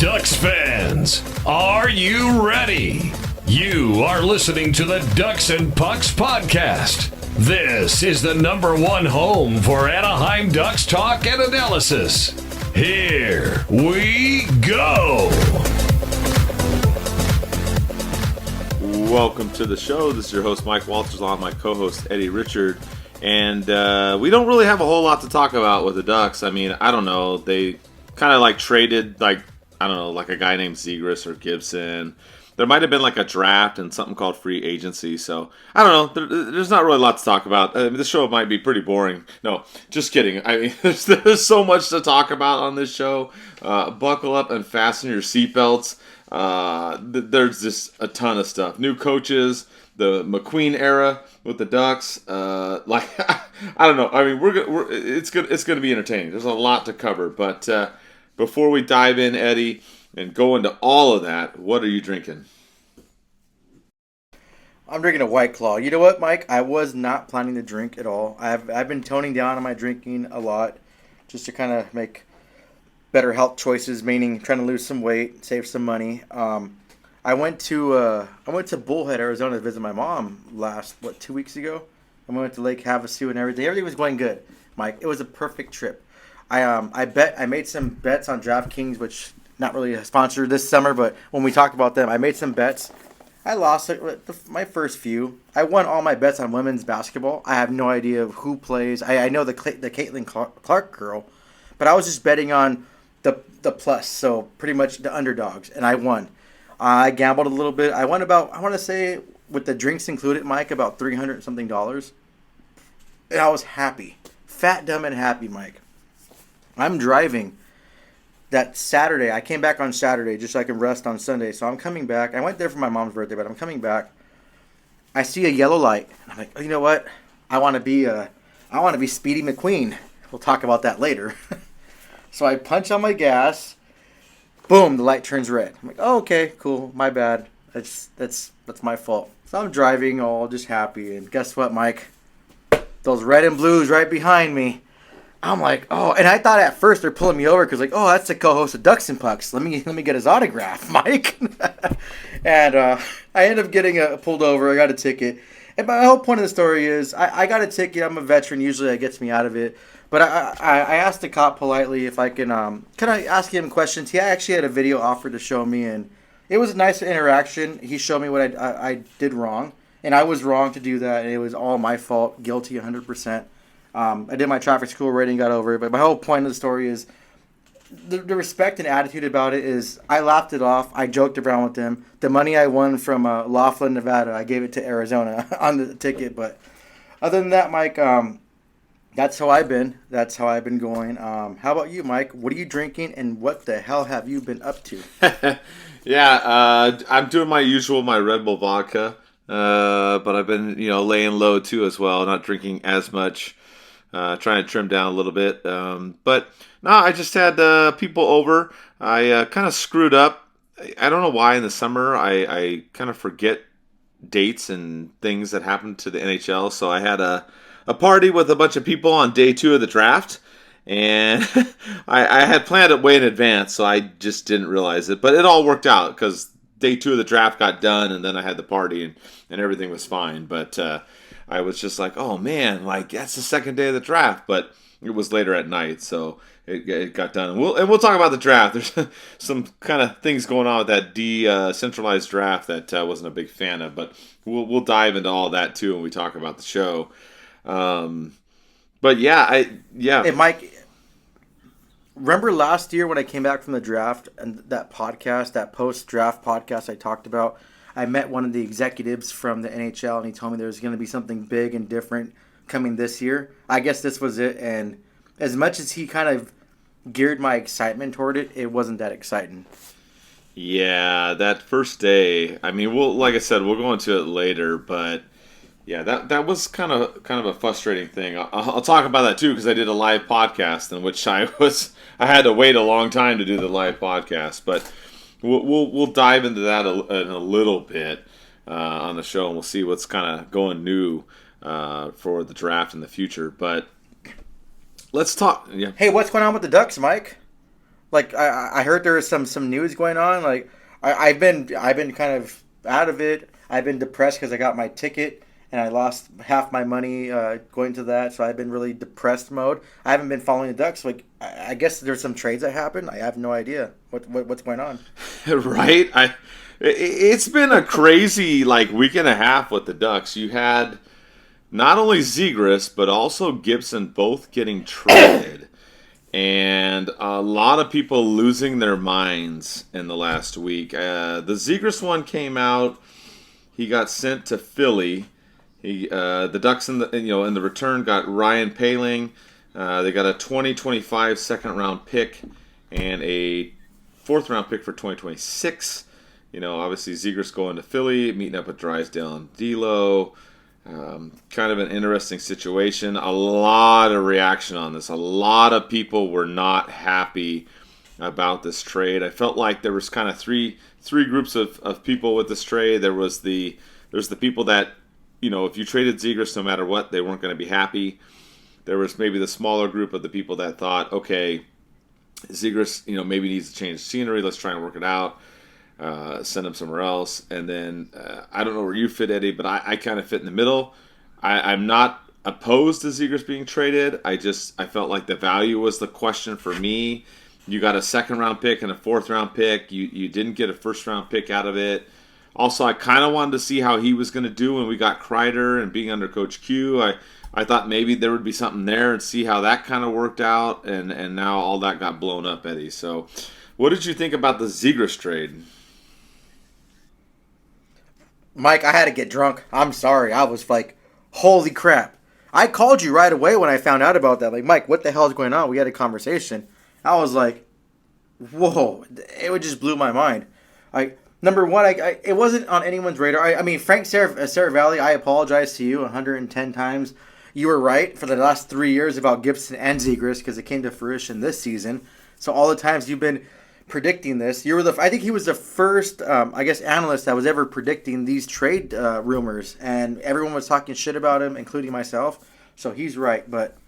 Ducks fans, are you ready? You are listening to the DucksNPucks podcast. This is the #1 home for Anaheim Ducks talk and analysis. Here we go. Welcome to the show. This is your host, Mike Walters, along with my co-host, Eddie Richard. And we don't really have a whole lot to talk about with the Ducks. I mean, I don't know. They kind of traded, a guy named Zegras or Gibson. There might have been a draft and something called free agency. So, I don't know. There's not really a lot to talk about. This show might be pretty boring. No, just kidding. I mean, there's so much to talk about on this show. Buckle up and fasten your seatbelts. There's just a ton of stuff. New coaches, the McQueen era with the Ducks. I don't know. I mean, it's going to be entertaining. There's a lot to cover. But before we dive in, Eddie, and go into all of that, what are you drinking? I'm drinking a White Claw. You know what, Mike? I was not planning to drink at all. I've been toning down on my drinking a lot just to kind of make better health choices, meaning trying to lose some weight, save some money. I went to Bullhead, Arizona to visit my mom 2 weeks ago. And we went to Lake Havasu and everything. Everything was going good, Mike. It was a perfect trip. I made some bets on DraftKings, which not really a sponsor this summer, but when we talked about them, I made some bets. I lost my first few. I won all my bets on women's basketball. I have no idea who plays. I know the Caitlin Clark girl, but I was just betting on the plus, so pretty much the underdogs, and I won. I gambled a little bit. I won about, I want to say, with the drinks included, Mike, about $300 something. And I was happy. Fat, dumb, and happy, Mike. I'm driving that Saturday. I came back on Saturday just so I can rest on Sunday. So I'm coming back. I went there for my mom's birthday, but I'm coming back. I see a yellow light. I'm like, oh, you know what? I want to be Speedy McQueen. We'll talk about that later. So I punch on my gas. Boom, the light turns red. I'm like, oh, okay, cool. My bad. That's my fault. So I'm driving all just happy. And guess what, Mike? Those red and blues right behind me. I'm like, oh, and I thought at first they're pulling me over because that's the co-host of DucksNPucks. Let me get his autograph, Mike. And I ended up getting pulled over. I got a ticket. And my whole point of the story is I got a ticket. I'm a veteran. Usually that gets me out of it. But I asked the cop politely if I can I ask him questions. He actually had a video offered to show me, and it was a nice interaction. He showed me what I did wrong, and I was wrong to do that, and it was all my fault, guilty 100%. I did my traffic school rating, got over it, but my whole point of the story is the respect and attitude about it is I laughed it off. I joked around with them. The money I won from Laughlin, Nevada, I gave it to Arizona on the ticket. But other than that, Mike, that's how I've been. That's how I've been going. How about you, Mike? What are you drinking, and what the hell have you been up to? Yeah, I'm doing my Red Bull vodka, but I've been laying low too as well, not drinking as much. Trying to trim down a little bit. But no, I just had people over. I kind of screwed up. I don't know why in the summer I kind of forget dates and things that happened to the NHL. So I had a party with a bunch of people on day 2 of the draft. And I had planned it way in advance, so I just didn't realize it. But it all worked out because day 2 of the draft got done, and then I had the party, and everything was fine. But I was just like, oh man, that's the second day of the draft, but it was later at night, so it got done. And we'll talk about the draft. There's some kind of things going on with that decentralized draft that I wasn't a big fan of, but we'll dive into all that too when we talk about the show. But yeah. Hey, Mike, remember last year when I came back from the draft and that post-draft podcast I talked about? I met one of the executives from the NHL, and he told me there was going to be something big and different coming this year. I guess this was it, and as much as he kind of geared my excitement toward it, it wasn't that exciting. Yeah, that first day, I mean, like I said, we'll go into it later, but yeah, that was kind of a frustrating thing. I'll talk about that too because I did a live podcast in which I had to wait a long time to do the live podcast, but we'll dive into that in a little bit on the show, and we'll see what's kind of going new for the draft in the future. But let's talk. Yeah. Hey, what's going on with the Ducks, Mike? Like I heard there was some news going on. Like I've been kind of out of it. I've been depressed because I got my ticket and I lost half my money going to that. So I've been really depressed mode. I haven't been following the Ducks. Like I guess there's some trades that happened. I have no idea what's going on. Right? It's been a crazy like week and a half with the Ducks. You had not only Zegras but also Gibson both getting traded. And a lot of people losing their minds in the last week. The Zegras one came out. He got sent to Philly. The Ducks in the return got Ryan Poehling. They got a 2025 second round pick and a fourth round pick for 2026. Obviously Zegras going to Philly, meeting up with Drysdale and D'Lo. Kind of an interesting situation. A lot of reaction on this. A lot of people were not happy about this trade. I felt like there was kind of three groups of people with this trade. There's the people that, if you traded Zegras no matter what, they weren't going to be happy. There was maybe the smaller group of the people that thought, okay, Zegras, maybe needs to change scenery. Let's try and work it out. Send him somewhere else. And then I don't know where you fit, Eddie, but I kind of fit in the middle. I'm not opposed to Zegras being traded. I felt like the value was the question for me. You got a second round pick and a fourth round pick. You didn't get a first round pick out of it. Also, I kind of wanted to see how he was going to do when we got Kreider and being under Coach Q. I thought maybe there would be something there and see how that kind of worked out. And now all that got blown up, Eddie. So what did you think about the Zegras trade? Mike, I had to get drunk. I'm sorry. I was like, holy crap. I called you right away when I found out about that. Like, Mike, what the hell is going on? We had a conversation. I was like, whoa. It just blew my mind. Number one, it wasn't on anyone's radar. I mean, Frank Saravalli, I apologize to you 110 times. You were right for the last 3 years about Gibson and Zegras because it came to fruition this season. So all the times you've been predicting this, I think he was the first, analyst that was ever predicting these trade rumors, and everyone was talking shit about him, including myself. So he's right. But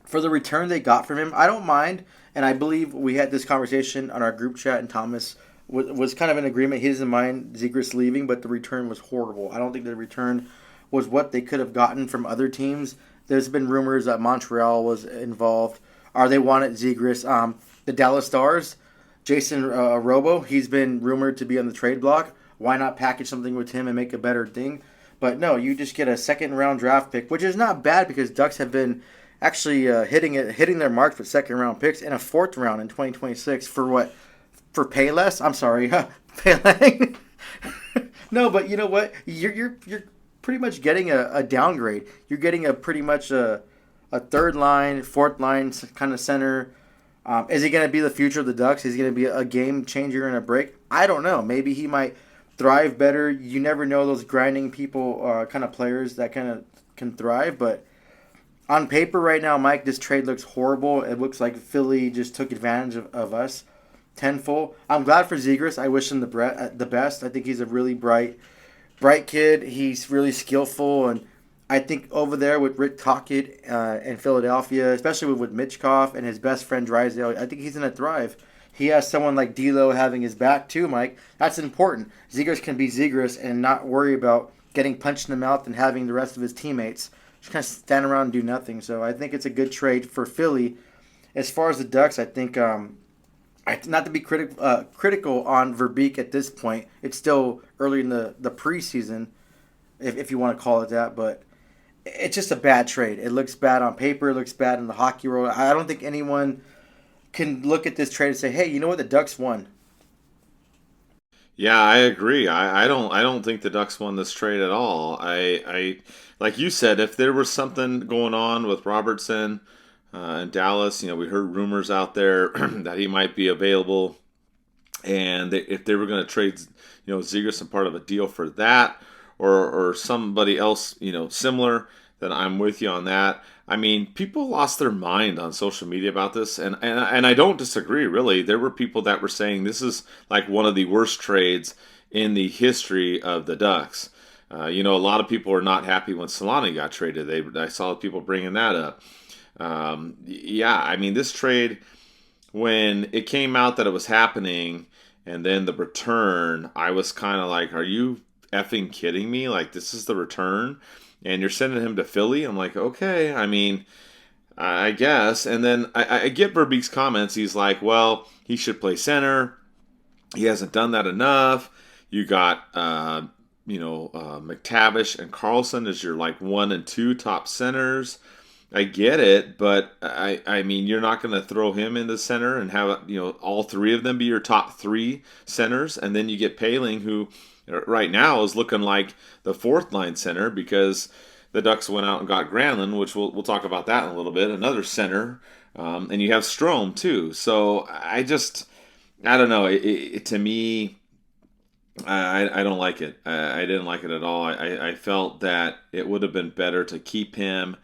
for the return they got from him, I don't mind. And I believe we had this conversation on our group chat, and Thomas was kind of in agreement. He doesn't mind Zegras leaving, but the return was horrible. I don't think the return was what they could have gotten from other teams. There's been rumors that Montreal was involved, or they wanted Zegras. The Dallas Stars, Jason Robo, he's been rumored to be on the trade block. Why not package something with him and make a better thing? But no, you just get a second-round draft pick, which is not bad because Ducks have been actually hitting their marks with second-round picks, and a fourth round in 2026 for what? For Payless? I'm sorry, Paylang. No, but you know what? You're pretty much getting a downgrade. You're getting a pretty much a third line, fourth line kind of center. Is he going to be the future of the Ducks? Is he going to be a game changer and a break? I don't know. Maybe he might thrive better. You never know those grinding people kind of players that kind of can thrive. But on paper right now, Mike, this trade looks horrible. It looks like Philly just took advantage of us tenfold. I'm glad for Zegras. I wish him the best. I think he's a really bright kid. He's really skillful, and I think over there with Rick Tocchet in Philadelphia, especially with Mitchkov and his best friend Drysdale, I think he's going to thrive. He has someone like D'Lo having his back too, Mike. That's important. Zegras can be Zegras and not worry about getting punched in the mouth and having the rest of his teammates just kind of stand around and do nothing. So I think it's a good trade for Philly. As far as the Ducks, I think not to be critical on Verbeek at this point. It's still early in the preseason, if you want to call it that, but it's just a bad trade. It looks bad on paper. It looks bad in the hockey world. I don't think anyone can look at this trade and say, "Hey, you know what? The Ducks won." Yeah, I agree. I don't think the Ducks won this trade at all. I like you said, if there was something going on with Robertson in Dallas, we heard rumors out there that he might be available, and if they were going to trade, Zegras and part of a deal for that, or somebody else, similar, then I'm with you on that. I mean, people lost their mind on social media about this, and I don't disagree, really. There were people that were saying this is like one of the worst trades in the history of the Ducks. A lot of people were not happy when Solani got traded. I saw people bringing that up. I mean, this trade when it came out that it was happening, and then the return, I was kind of like, are you effing kidding me? Like, this is the return, and you're sending him to Philly? I'm like, okay, I mean, I guess. And then I get Verbeek's comments. He's like, well, he should play center. He hasn't done that enough. You got, McTavish and Carlson as your like 1 and 2 top centers. I get it, but I mean, you're not going to throw him in the center and have all 3 of them be your top 3 centers, and then you get Poehling, who right now is looking like the 4th line center because the Ducks went out and got Granlund, which we'll talk about that in a little bit, another center, and you have Strome too. So I don't know. To me, I don't like it. I didn't like it at all. I felt that it would have been better to keep him,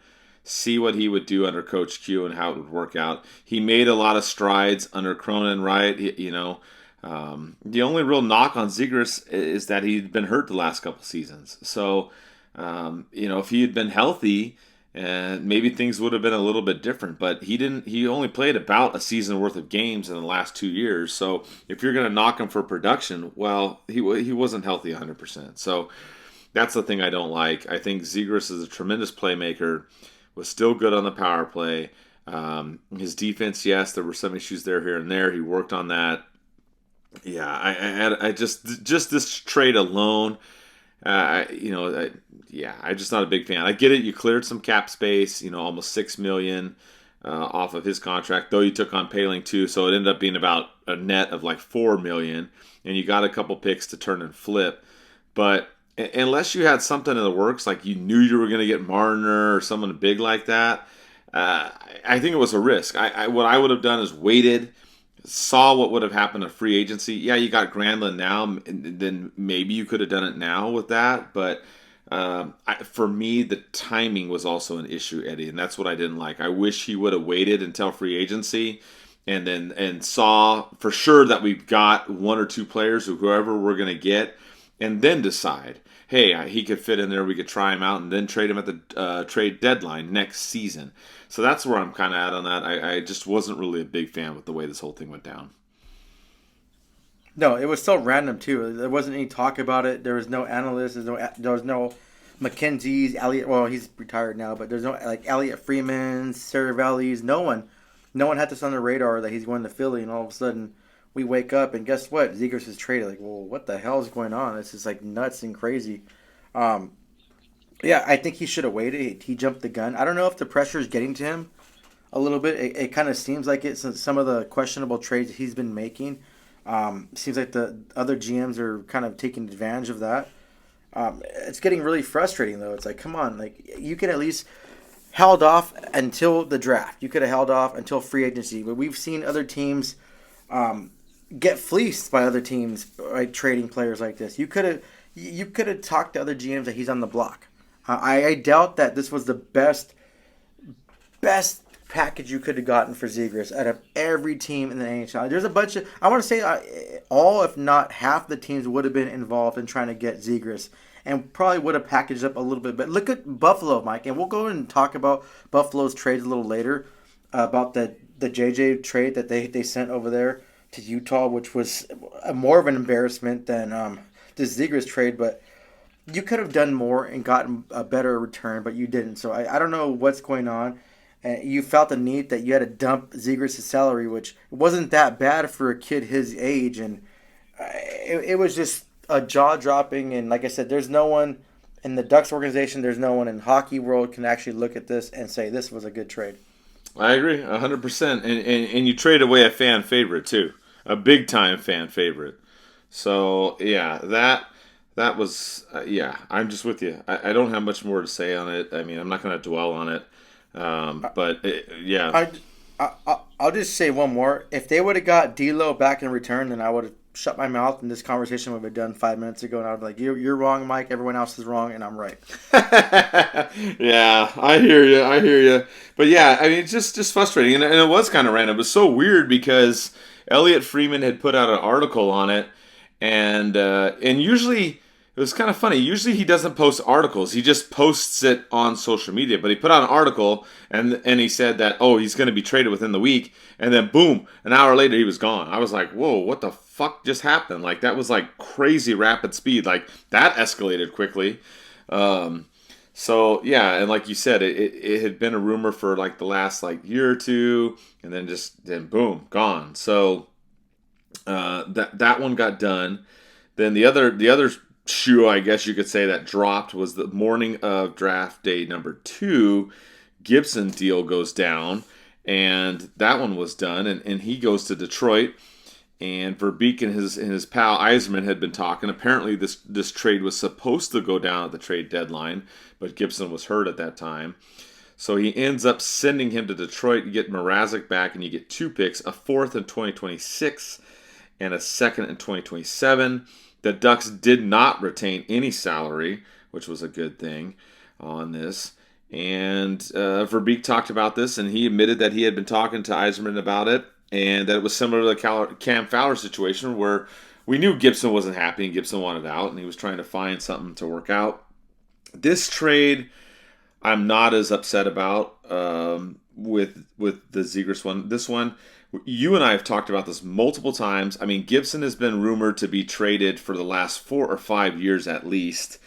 see what he would do under Coach Q and how it would work out. He made a lot of strides under Cronin, right? The only real knock on Zegras is that he'd been hurt the last couple seasons. So, if he had been healthy, maybe things would have been a little bit different. But he didn't. He only played about a season worth of games in the last 2 years. So if you're going to knock him for production, well, he wasn't healthy 100%. So that's the thing I don't like. I think Zegras is a tremendous playmaker. Was still good on the power play. His defense, yes, there were some issues there, here and there. He worked on that. Yeah, I just this trade alone, I'm just not a big fan. I get it. You cleared some cap space, almost $6 million off of his contract, though you took on Poehling too, so it ended up being about a net of like $4 million, and you got a couple picks to turn and flip, but unless you had something in the works, like you knew you were going to get Marner or someone big like that, I think it was a risk. What I would have done is waited, saw what would have happened to free agency. Yeah, you got Granlund now, and then maybe you could have done it now with that. But for me, the timing was also an issue, Eddie, and that's what I didn't like. I wish he would have waited until free agency and saw for sure that we've got 1 or 2 players or whoever we're going to get, and then decide, hey, he could fit in there, we could try him out, and then trade him at the trade deadline next season. So that's where I'm kind of at on that. I just wasn't really a big fan with the way this whole thing went down. No, it was so random too. There wasn't any talk about it. There was no analyst. There was no McKenzie's, Elliot. Well, he's retired now, but there's no like Elliot Freeman, Saravalli's. No one had this on the radar that he's going to Philly, and all of a sudden we wake up and guess what? Zegras is traded. Like, well, what the hell is going on? This is like nuts and crazy. Yeah, I think he should have waited. He jumped the gun. I don't know if the pressure is getting to him a little bit. It kind of seems like it since some of the questionable trades he's been making. Seems like the other GMs are kind of taking advantage of that. It's getting really frustrating, though. It's like, come on. Like, you could at least held off until the draft. You could have held off until free agency. But we've seen other teams get fleeced by other teams, right, trading players like this. You could have talked to other GMs that he's on the block. I doubt that this was the best package you could have gotten for Zegras out of every team in the NHL. There's a bunch of, I want to say all, if not half the teams would have been involved in trying to get Zegras and probably would have packaged up a little bit. But look at Buffalo, Mike, and we'll go and talk about Buffalo's trades a little later, about the JJ trade that they sent over there to Utah, which was more of an embarrassment than the Zegras trade, but you could have done more and gotten a better return, but you didn't. So I don't know what's going on. You felt the need that you had to dump Zegras' salary, which wasn't that bad for a kid his age, and it was just a jaw-dropping. And like I said, there's no one in the Ducks organization, there's no one in hockey world can actually look at this and say this was a good trade. I agree 100%. And you trade away a fan favorite, too. A big-time fan favorite. So, yeah, that was, I'm just with you. I don't have much more to say on it. I mean, I'm not going to dwell on it. I'll just say one more. If they would have got D'Lo back in return, then I would have shut my mouth and this conversation would have been done 5 minutes ago, and I would be like, you're wrong, Mike. Everyone else is wrong, and I'm right. Yeah, I hear you. But yeah, I mean, it's just frustrating, and it was kind of random. It was so weird because Elliot Freeman had put out an article on it, and usually it was kind of funny. Usually he doesn't post articles. He just posts it on social media. But he put out an article and he said that, oh, he's going to be traded within the week. And then boom, an hour later he was gone. I was like, whoa, what the fuck just happened? Like, that was like crazy rapid speed. Like, that escalated quickly. So yeah, and like you said, it had been a rumor for like the last like year or two, and then boom, gone. So that one got done. Then the other shoe, I guess you could say, that dropped was the morning of draft day number 2. Gibson deal goes down, and that one was done, and he goes to Detroit. And Verbeek and his pal Yzerman had been talking. Apparently, this trade was supposed to go down at the trade deadline, but Gibson was hurt at that time. So he ends up sending him to Detroit. You get Mrazek back, and you get 2 picks, a 4th in 2026 and a 2nd in 2027. The Ducks did not retain any salary, which was a good thing on this. And Verbeek talked about this, and he admitted that he had been talking to Yzerman about it, and that it was similar to the Cam Fowler situation where we knew Gibson wasn't happy and Gibson wanted out, and he was trying to find something to work out. This trade, I'm not as upset about with the Zegras one. This one, you and I have talked about this multiple times. I mean, Gibson has been rumored to be traded for the last 4 or 5 years at least.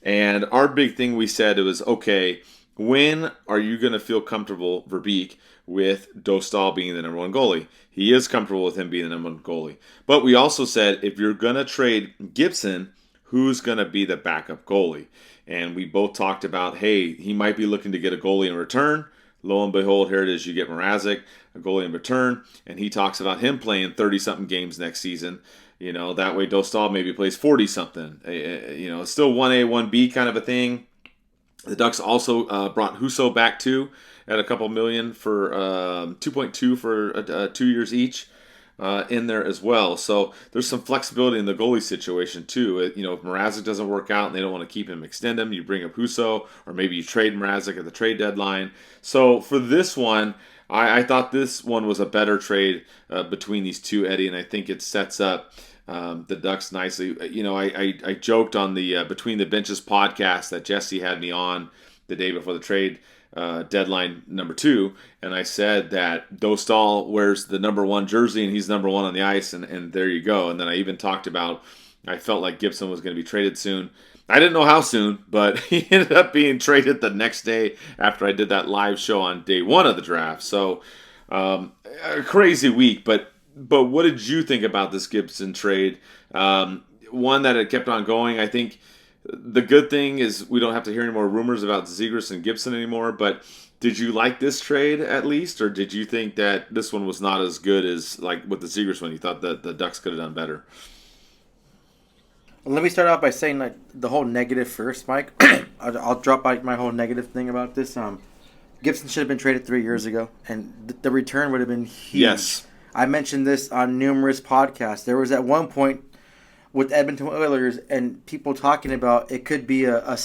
And our big thing we said, it was, okay, when are you going to feel comfortable, Verbeek, with Dostal being the number 1 goalie? He is comfortable with him being the number 1 goalie. But we also said, if you're going to trade Gibson, who's going to be the backup goalie? And we both talked about, hey, he might be looking to get a goalie in return. Lo and behold, here it is. You get Mrazek, a goalie in return. And he talks about him playing 30-something games next season. You know, that way Dostal maybe plays 40-something. You know, it's still 1A, 1B kind of a thing. The Ducks also brought Husso back too at a couple million for 2.2 for 2 years each in there as well. So there's some flexibility in the goalie situation too. If Mrazek doesn't work out and they don't want to keep him, extend him, you bring up Husso, or maybe you trade Mrazek at the trade deadline. So for this one, I thought this one was a better trade between these two, Eddie, and I think it sets up the Ducks nicely. I joked on the Between the Benches podcast that Jesse had me on the day before the trade deadline number 2, and I said that Dostal wears the number 1 jersey and he's number 1 on the ice, and there you go. And then I even talked about, I felt like Gibson was going to be traded soon. I didn't know how soon, but he ended up being traded the next day after I did that live show on day 1 of the draft. So a crazy week, but what did you think about this Gibson trade? One that it kept on going. I think the good thing is we don't have to hear any more rumors about Zegras and Gibson anymore, but did you like this trade at least, or did you think that this one was not as good as like with the Zegras one? You thought that the Ducks could have done better? Let me start out by saying like the whole negative first, Mike. I'll drop like my whole negative thing about this. Gibson should have been traded 3 years ago, and the return would have been huge. Yes. I mentioned this on numerous podcasts. There was at one point with Edmonton Oilers and people talking about it could be a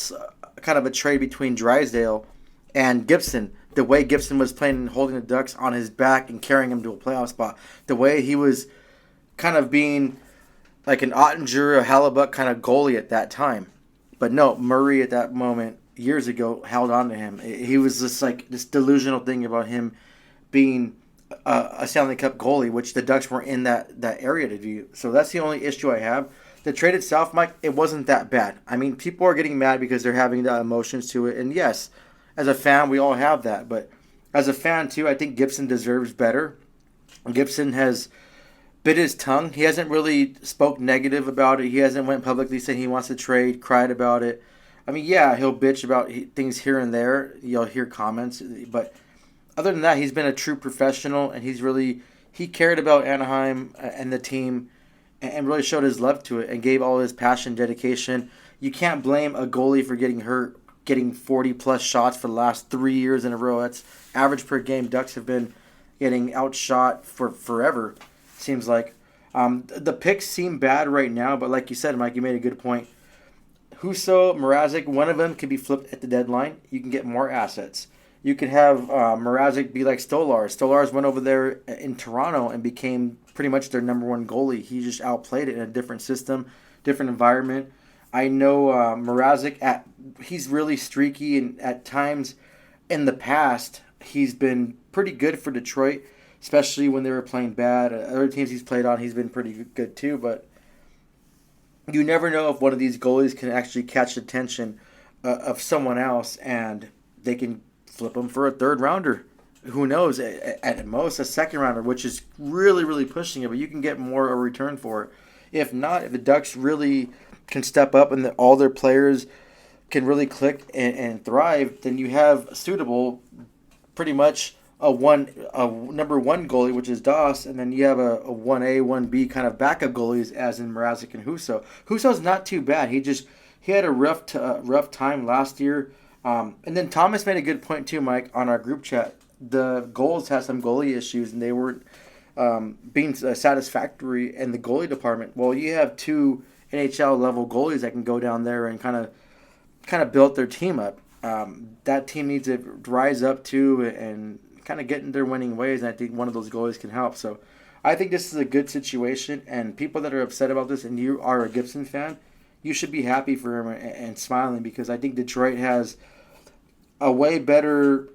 kind of a trade between Drysdale and Gibson. The way Gibson was playing and holding the Ducks on his back and carrying him to a playoff spot. The way he was kind of being like an Ottinger, a Halibut kind of goalie at that time. But no, Murray at that moment, years ago, held on to him. He was just like this delusional thing about him being a Stanley Cup goalie, which the Ducks were in that area to do. So that's the only issue I have. The trade itself, Mike, it wasn't that bad. I mean, people are getting mad because they're having the emotions to it. And yes, as a fan, we all have that. But as a fan, too, I think Gibson deserves better. Gibson has bit his tongue. He hasn't really spoke negative about it. He hasn't went publicly saying he wants to trade, cried about it. I mean, yeah, he'll bitch about things here and there. You'll hear comments. But other than that, he's been a true professional, and he cared about Anaheim and the team and really showed his love to it and gave all his passion, dedication. You can't blame a goalie for getting hurt, getting 40-plus shots for the last 3 years in a row. That's average per game. Ducks have been getting outshot for forever, seems like. The picks seem bad right now, but like you said, Mike, you made a good point. Husso, Mrazek, one of them can be flipped at the deadline. You can get more assets. You can have Mrazek be like Stolarz. Stolarz went over there in Toronto and became pretty much their number 1 goalie. He just outplayed it in a different system, different environment. I know Mrazek, he's really streaky, and at times in the past, he's been pretty good for Detroit, especially when they were playing bad. Other teams he's played on, he's been pretty good too, but you never know if one of these goalies can actually catch the attention of someone else, and they can flip him for a third rounder. Who knows? At most, a second rounder, which is really, really pushing it, but you can get more a return for it. If not, if the Ducks really can step up and all their players can really click and thrive, then you have suitable, pretty much a number one goalie, which is Doss, and then you have a 1A, 1B kind of backup goalies, as in Mrazek and Husso. Husso's not too bad. He had a rough time last year. And then Thomas made a good point too, Mike, on our group chat. The goals had some goalie issues, and they weren't being satisfactory in the goalie department. Well, you have two NHL level goalies that can go down there and kind of build their team up. That team needs to rise up too and kind of get in their winning ways, and I think one of those goalies can help. So I think this is a good situation, and people that are upset about this, and you are a Gibson fan, you should be happy for him and smiling, because I think Detroit has a way better,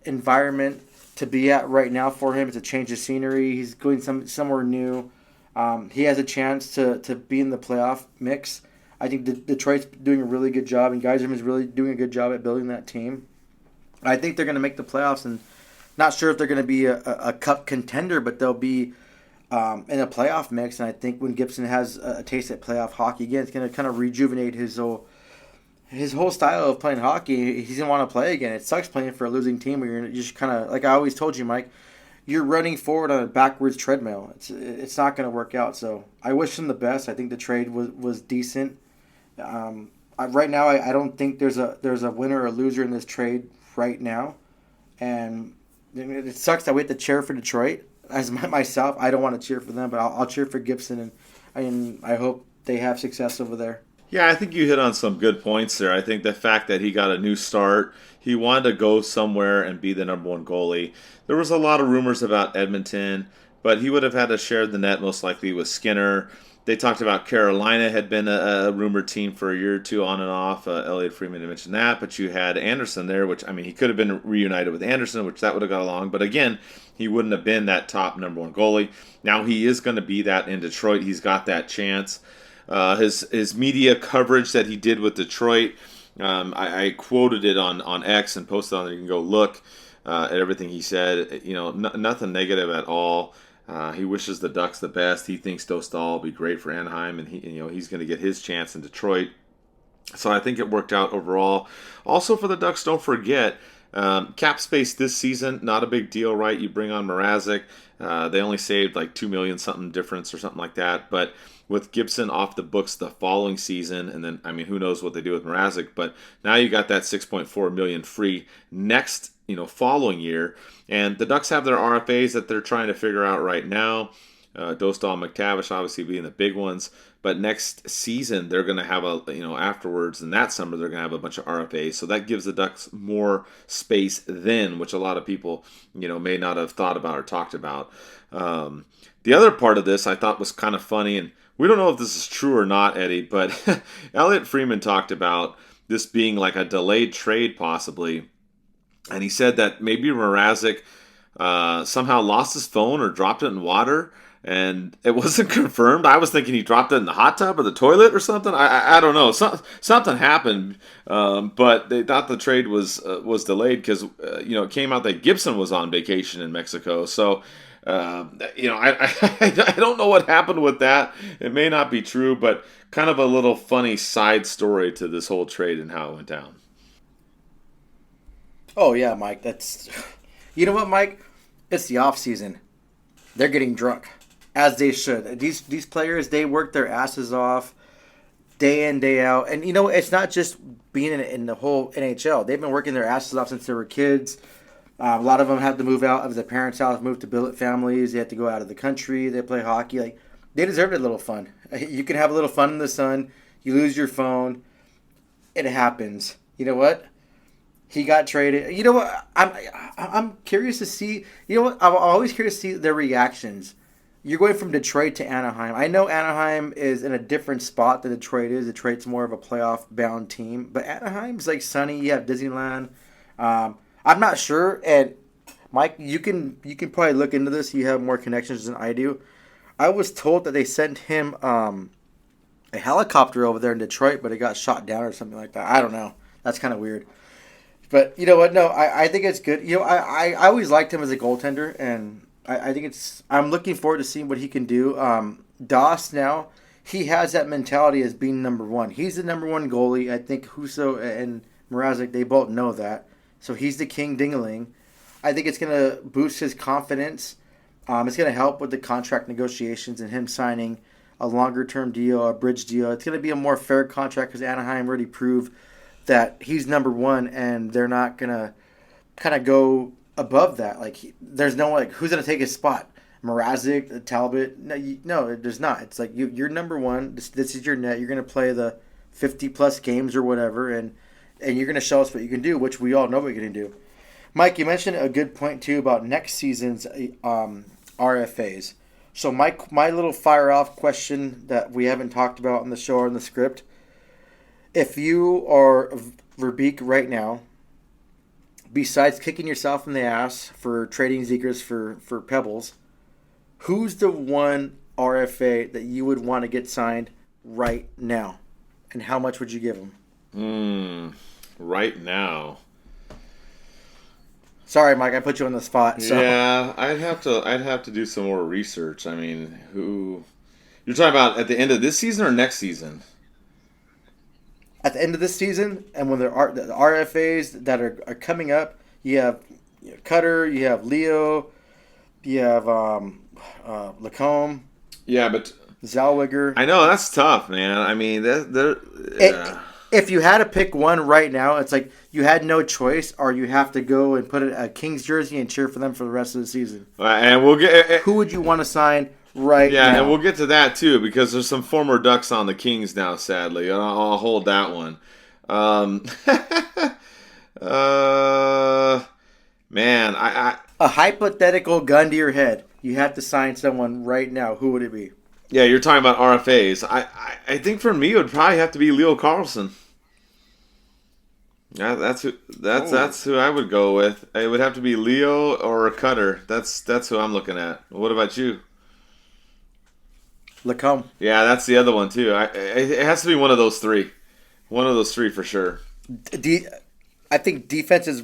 environment to be at right now for him. It's a change of scenery. He's going somewhere new. He has a chance to be in the playoff mix. I think Detroit's doing a really good job, and Geiserman is really doing a good job at building that team. I think they're going to make the playoffs, and not sure if they're going to be a cup contender, but they'll be in a playoff mix. And I think when Gibson has a taste at playoff hockey again, it's going to kind of rejuvenate his whole style of playing hockey. He's going to want to play again. It sucks playing for a losing team where you're just kind of, like I always told you, Mike, you're running forward on a backwards treadmill. It's not going to work out. So I wish him the best. I think the trade was decent. Right now, I don't think there's a winner or loser in this trade right now, and it sucks that we have to cheer for Detroit. As myself, I don't want to cheer for them, but I'll cheer for Gibson, and I hope they have success over there. Yeah, I think you hit on some good points there. I think the fact that he got a new start, he wanted to go somewhere and be the number one goalie. There was a lot of rumors about Edmonton, but he would have had to share the net most likely with Skinner. They talked about Carolina had been a rumored team for a year or two on and off. Elliot Freeman had mentioned that, but you had Anderson there, which, I mean, he could have been reunited with Anderson, which that would have got along. But again, he wouldn't have been that top number one goalie. Now he is going to be that in Detroit. He's got that chance. His media coverage that he did with Detroit, I quoted it on X and posted on there. You can go look at everything he said. You know, nothing negative at all. He wishes the Ducks the best. He thinks Dostal will be great for Anaheim, and he's going to get his chance in Detroit. So I think it worked out overall. Also for the Ducks, don't forget, cap space this season, not a big deal, right? You bring on Mrazek. They only saved like $2 million something difference or something like that. But with Gibson off the books the following season, and then, I mean, who knows what they do with Mrazek, but now you got that $6.4 million free next following year. And the Ducks have their RFAs that they're trying to figure out right now. Dostal and McTavish obviously being the big ones. But next season, they're going to have afterwards, and that summer, they're going to have a bunch of RFAs. So that gives the Ducks more space then, which a lot of people, may not have thought about or talked about. The other part of this I thought was kind of funny, and we don't know if this is true or not, Eddie, but Elliot Freeman talked about this being like a delayed trade possibly. And he said that maybe Mrazek somehow lost his phone or dropped it in water, and it wasn't confirmed. I was thinking he dropped it in the hot tub or the toilet or something. I don't know. Something happened, but they thought the trade was delayed because it came out that Gibson was on vacation in Mexico. So I don't know what happened with that. It may not be true, but kind of a little funny side story to this whole trade and how it went down. Oh, yeah, Mike. That's... You know what, Mike? It's the off season. They're getting drunk, as they should. These players, they work their asses off day in, day out. And, it's not just being in the whole NHL. They've been working their asses off since they were kids. A lot of them have to move out of their parents' house, move to billet families. They have to go out of the country. They play hockey. Like, they deserve a little fun. You can have a little fun in the sun. You lose your phone. It happens. You know what? He got traded. You know what? I'm curious to see. You know what? I'm always curious to see their reactions. you're going from Detroit to Anaheim. I know Anaheim is in a different spot than Detroit is. Detroit's more of a playoff-bound team. But Anaheim's like sunny. You have Disneyland. I'm not sure. And, Mike, you can probably look into this. You have more connections than I do. I was told that they sent him a helicopter over there in Detroit, but it got shot down or something like that. I don't know. That's kind of weird. But you know what? No, I think it's good. You know, I always liked him as a goaltender, and I think I'm looking forward to seeing what he can do. Doss now, he has that mentality as being number one. He's the number one goalie. I think Husso and Mrazek, they both know that. So he's the king ding-a-ling. I think it's going to boost his confidence. It's going to help with the contract negotiations and him signing a longer-term deal, a bridge deal. It's going to be a more fair contract because Anaheim already proved that he's number one, and they're not going to kind of go above that. Like, there's no, like, who's going to take his spot? Mrazek, Talbot? No, there's not. It's like, you're number one. This is your net. You're going to play the 50-plus games or whatever, and you're going to show us what you can do, which we all know what you're going to do. Mike, you mentioned a good point, too, about next season's RFAs. So my little fire-off question that we haven't talked about on the show or in the script, if you are Verbeek right now, besides kicking yourself in the ass for trading Zegras for Pebbles, who's the one RFA that you would want to get signed right now? And how much would you give him? Right now. Sorry, Mike, I put you on the spot. So. Yeah, I'd have to do some more research. I mean, who you're talking about at the end of this season or next season? At the end of this season, and when there are the RFAs that are coming up, you have Cutter, you have Leo, you have Lacombe. Yeah, but Zellweger. I know that's tough, man. I mean, if you had to pick one right now, it's like you had no choice, or you have to go and put a Kings jersey and cheer for them for the rest of the season. And we'll get who would you want to sign right now? Yeah, and we'll get to that too because there's some former Ducks on the Kings now. Sadly, I'll hold that one. Man, a hypothetical gun to your head. You have to sign someone right now. Who would it be? Yeah, you're talking about RFAs. I think for me it would probably have to be Leo Carlson. Yeah, that's who I would go with. It would have to be Leo or Cutter. That's who I'm looking at. What about you? Lacombe. Yeah, that's the other one too. It has to be one of those three. One of those three for sure. I think defense is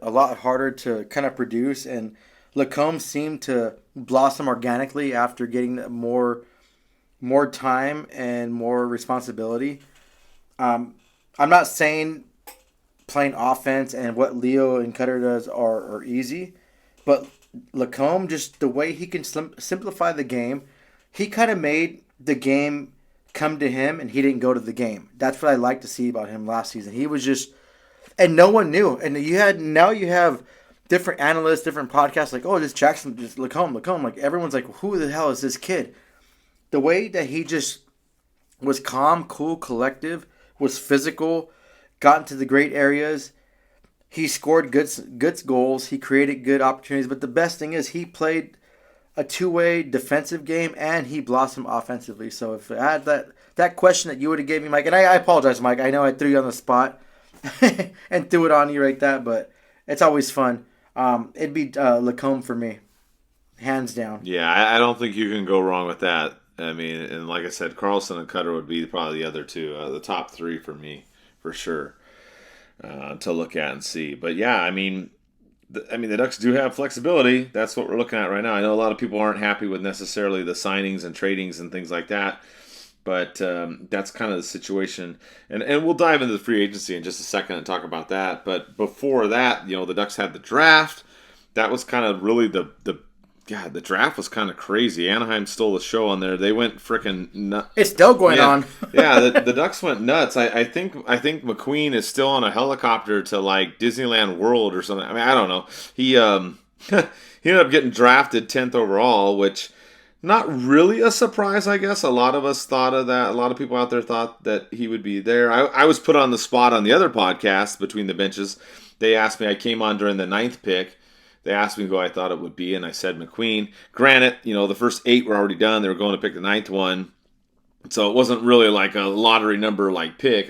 a lot harder to kind of produce, and Lacombe seemed to blossom organically after getting more time and more responsibility. I'm not saying playing offense and what Leo and Cutter does are easy, but Lacombe, just the way he can simplify the game, he kind of made the game come to him, and he didn't go to the game. That's what I like to see about him last season. He was just, and no one knew. And you have different analysts, different podcasts, like, oh, this Jackson, just Lacombe. Like, everyone's like, who the hell is this kid? The way that he just was calm, cool, collective, was physical, got into the great areas. He scored good goals. He created good opportunities. But the best thing is he played a two-way defensive game, and he blossomed offensively. So if I had that question that you would have gave me, Mike, and I apologize, Mike. I know I threw you on the spot and threw it on you like that, but it's always fun. It'd be Lacombe for me, hands down. Yeah, I don't think you can go wrong with that. I mean, and like I said, Carlson and Cutter would be probably the other two, the top three for me, for sure, to look at and see. But yeah, I mean, the Ducks do have flexibility. That's what we're looking at right now. I know a lot of people aren't happy with necessarily the signings and tradings and things like that, but that's kind of the situation. And we'll dive into the free agency in just a second and talk about that. But before that, the Ducks had the draft. That was kind of really the draft was kind of crazy. Anaheim stole the show on there. They went freaking nuts. It's still going on. Yeah, the Ducks went nuts. I think McQueen is still on a helicopter to like Disneyland World or something. I mean, I don't know. He he ended up getting drafted 10th overall, which not really a surprise, I guess. A lot of us thought of that. A lot of people out there thought that he would be there. I was put on the spot on the other podcast, Between the Benches. They asked me. I came on during the 9th pick. they asked me who I thought it would be, and I said McQueen. Granted, the first 8 were already done. They were going to pick the 9th one. So it wasn't really like a lottery number like pick.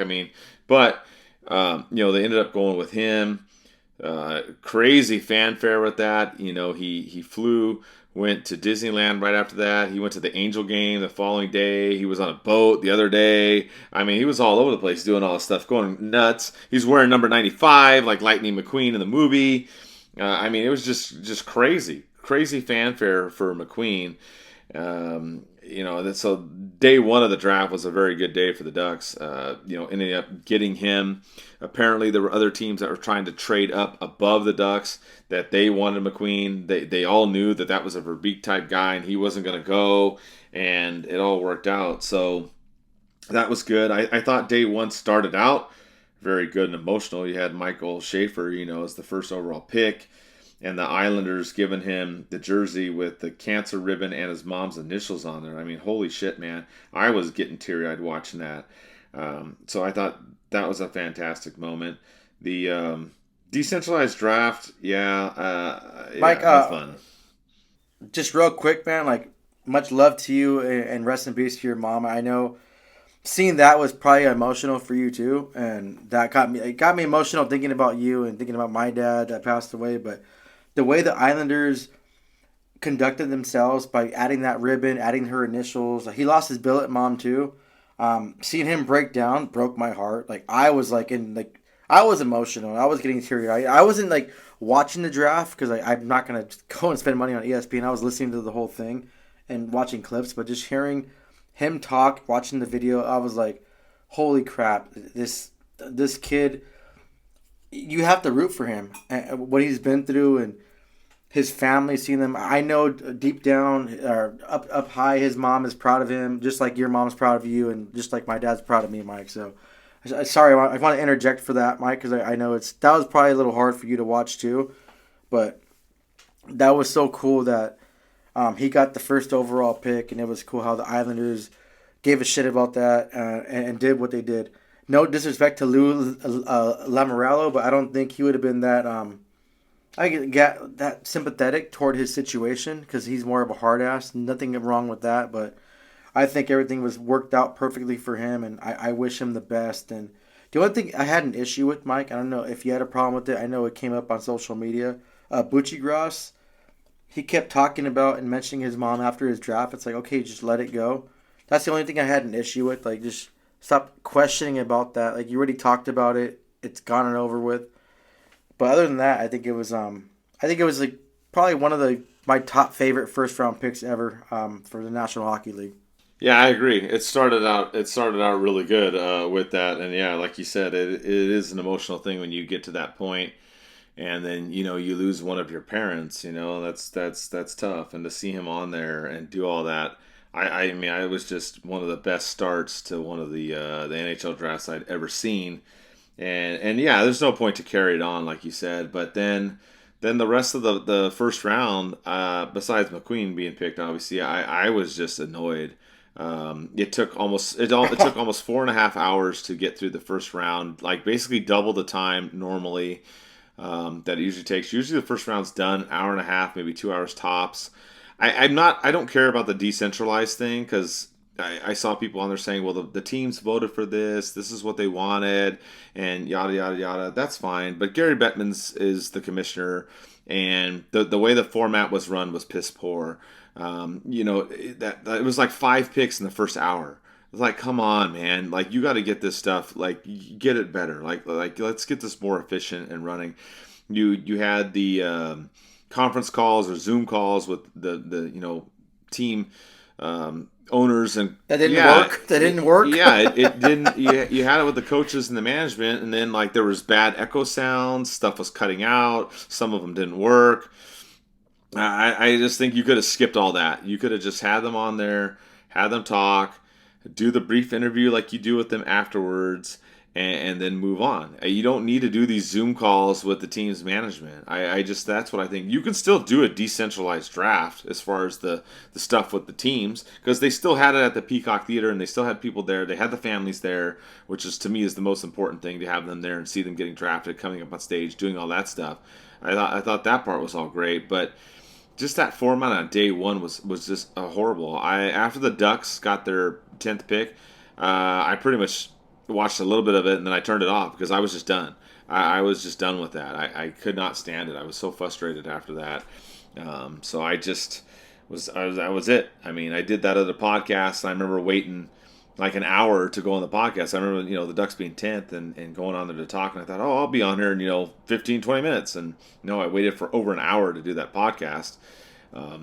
But they ended up going with him. Crazy fanfare with that. He flew, went to Disneyland right after that. He went to the Angel game the following day. He was on a boat the other day. He was all over the place doing all this stuff, going nuts. He's wearing number 95 like Lightning McQueen in the movie. It was just crazy fanfare for McQueen. So day 1 of the draft was a very good day for the Ducks. Ending up getting him. Apparently, there were other teams that were trying to trade up above the Ducks that they wanted McQueen. They all knew that was a Verbeek type guy, and he wasn't going to go, and it all worked out. So that was good. I thought day 1 started out very good and emotional. You had Michael Schaefer, as the first overall pick. And the Islanders giving him the jersey with the cancer ribbon and his mom's initials on there. Holy shit, man. I was getting teary-eyed watching that. So I thought that was a fantastic moment. The decentralized draft, Mike, it was fun. Just real quick, man, much love to you and rest in peace to your mom. I know seeing that was probably emotional for you too. And that got me emotional thinking about you and thinking about my dad that passed away. But the way the Islanders conducted themselves by adding that ribbon, adding her initials. He lost his billet mom too. Seeing him break down broke my heart. I was I was emotional. I was getting teary-eyed. I wasn't watching the draft because I'm not gonna go and spend money on ESPN. I was listening to the whole thing and watching clips, but just hearing him talk, watching the video, I was like, holy crap, this kid. You have to root for him and what he's been through and his family, seeing them. I know deep down or up high, his mom is proud of him, just like your mom's proud of you, and just like my dad's proud of me, Mike. So, sorry, I want to interject for that, Mike, because I know that was probably a little hard for you to watch too, but that was so cool that he got the first overall pick, and it was cool how the Islanders gave a shit about that and did what they did. No disrespect to Lou Lamoriello, but I don't think he would have been that that sympathetic toward his situation because he's more of a hard ass. Nothing wrong with that, but I think everything was worked out perfectly for him, and I wish him the best. And the only thing I had an issue with, Mike, I don't know if you had a problem with it. I know it came up on social media. Buccigross, he kept talking about and mentioning his mom after his draft. It's okay, just let it go. That's the only thing I had an issue with. Just stop questioning about that. You already talked about it. It's gone and over with. But other than that, I think it was probably one of my top favorite first round picks ever for the National Hockey League. Yeah, I agree. It started out really good with that, and yeah, like you said, it is an emotional thing when you get to that point, and then you lose one of your parents. That's tough, and to see him on there and do all that. I was just one of the best starts to one of the NHL drafts I'd ever seen, and yeah, there's no point to carry it on like you said. But then the rest of the first round, besides McQueen being picked, obviously, I was just annoyed. It took almost 4.5 hours to get through the first round, basically double the time normally that it usually takes. Usually the first round's done an hour and a half, maybe 2 hours tops. I don't care about the decentralized thing because I saw people on there saying, well, the teams voted for this is what they wanted, and yada, yada, yada. That's fine. But Gary Bettman's is the commissioner, and the way the format was run was piss poor. That it was 5 picks in the first hour. It's come on, man. You got to get this stuff, get it better. Let's get this more efficient and running. You had the conference calls or Zoom calls with the team owners, and that didn't work. Yeah, it didn't. You had it with the coaches and the management, and then there was bad echo sounds. Stuff was cutting out. Some of them didn't work. I just think you could have skipped all that. You could have just had them on there, had them talk, do the brief interview like you do with them afterwards, and then move on. You don't need to do these Zoom calls with the team's management. That's what I think. You can still do a decentralized draft as far as the stuff with the teams, because they still had it at the Peacock Theater and they still had people there. They had the families there, which is, to me, is the most important thing, to have them there and see them getting drafted, coming up on stage, doing all that stuff. I thought that part was all great, but just that format on day one was just horrible. After the Ducks got their 10th pick, I pretty much watched a little bit of it and then I turned it off because I was just done. I was just done with that. I could not stand it. I was so frustrated after that. So I just that was it. I mean, I did that other podcast. And I remember waiting like an hour to go on the podcast. I remember, the Ducks being 10th and going on there to talk. And I thought, I'll be on here in, 15, 20 minutes. And I waited for over an hour to do that podcast.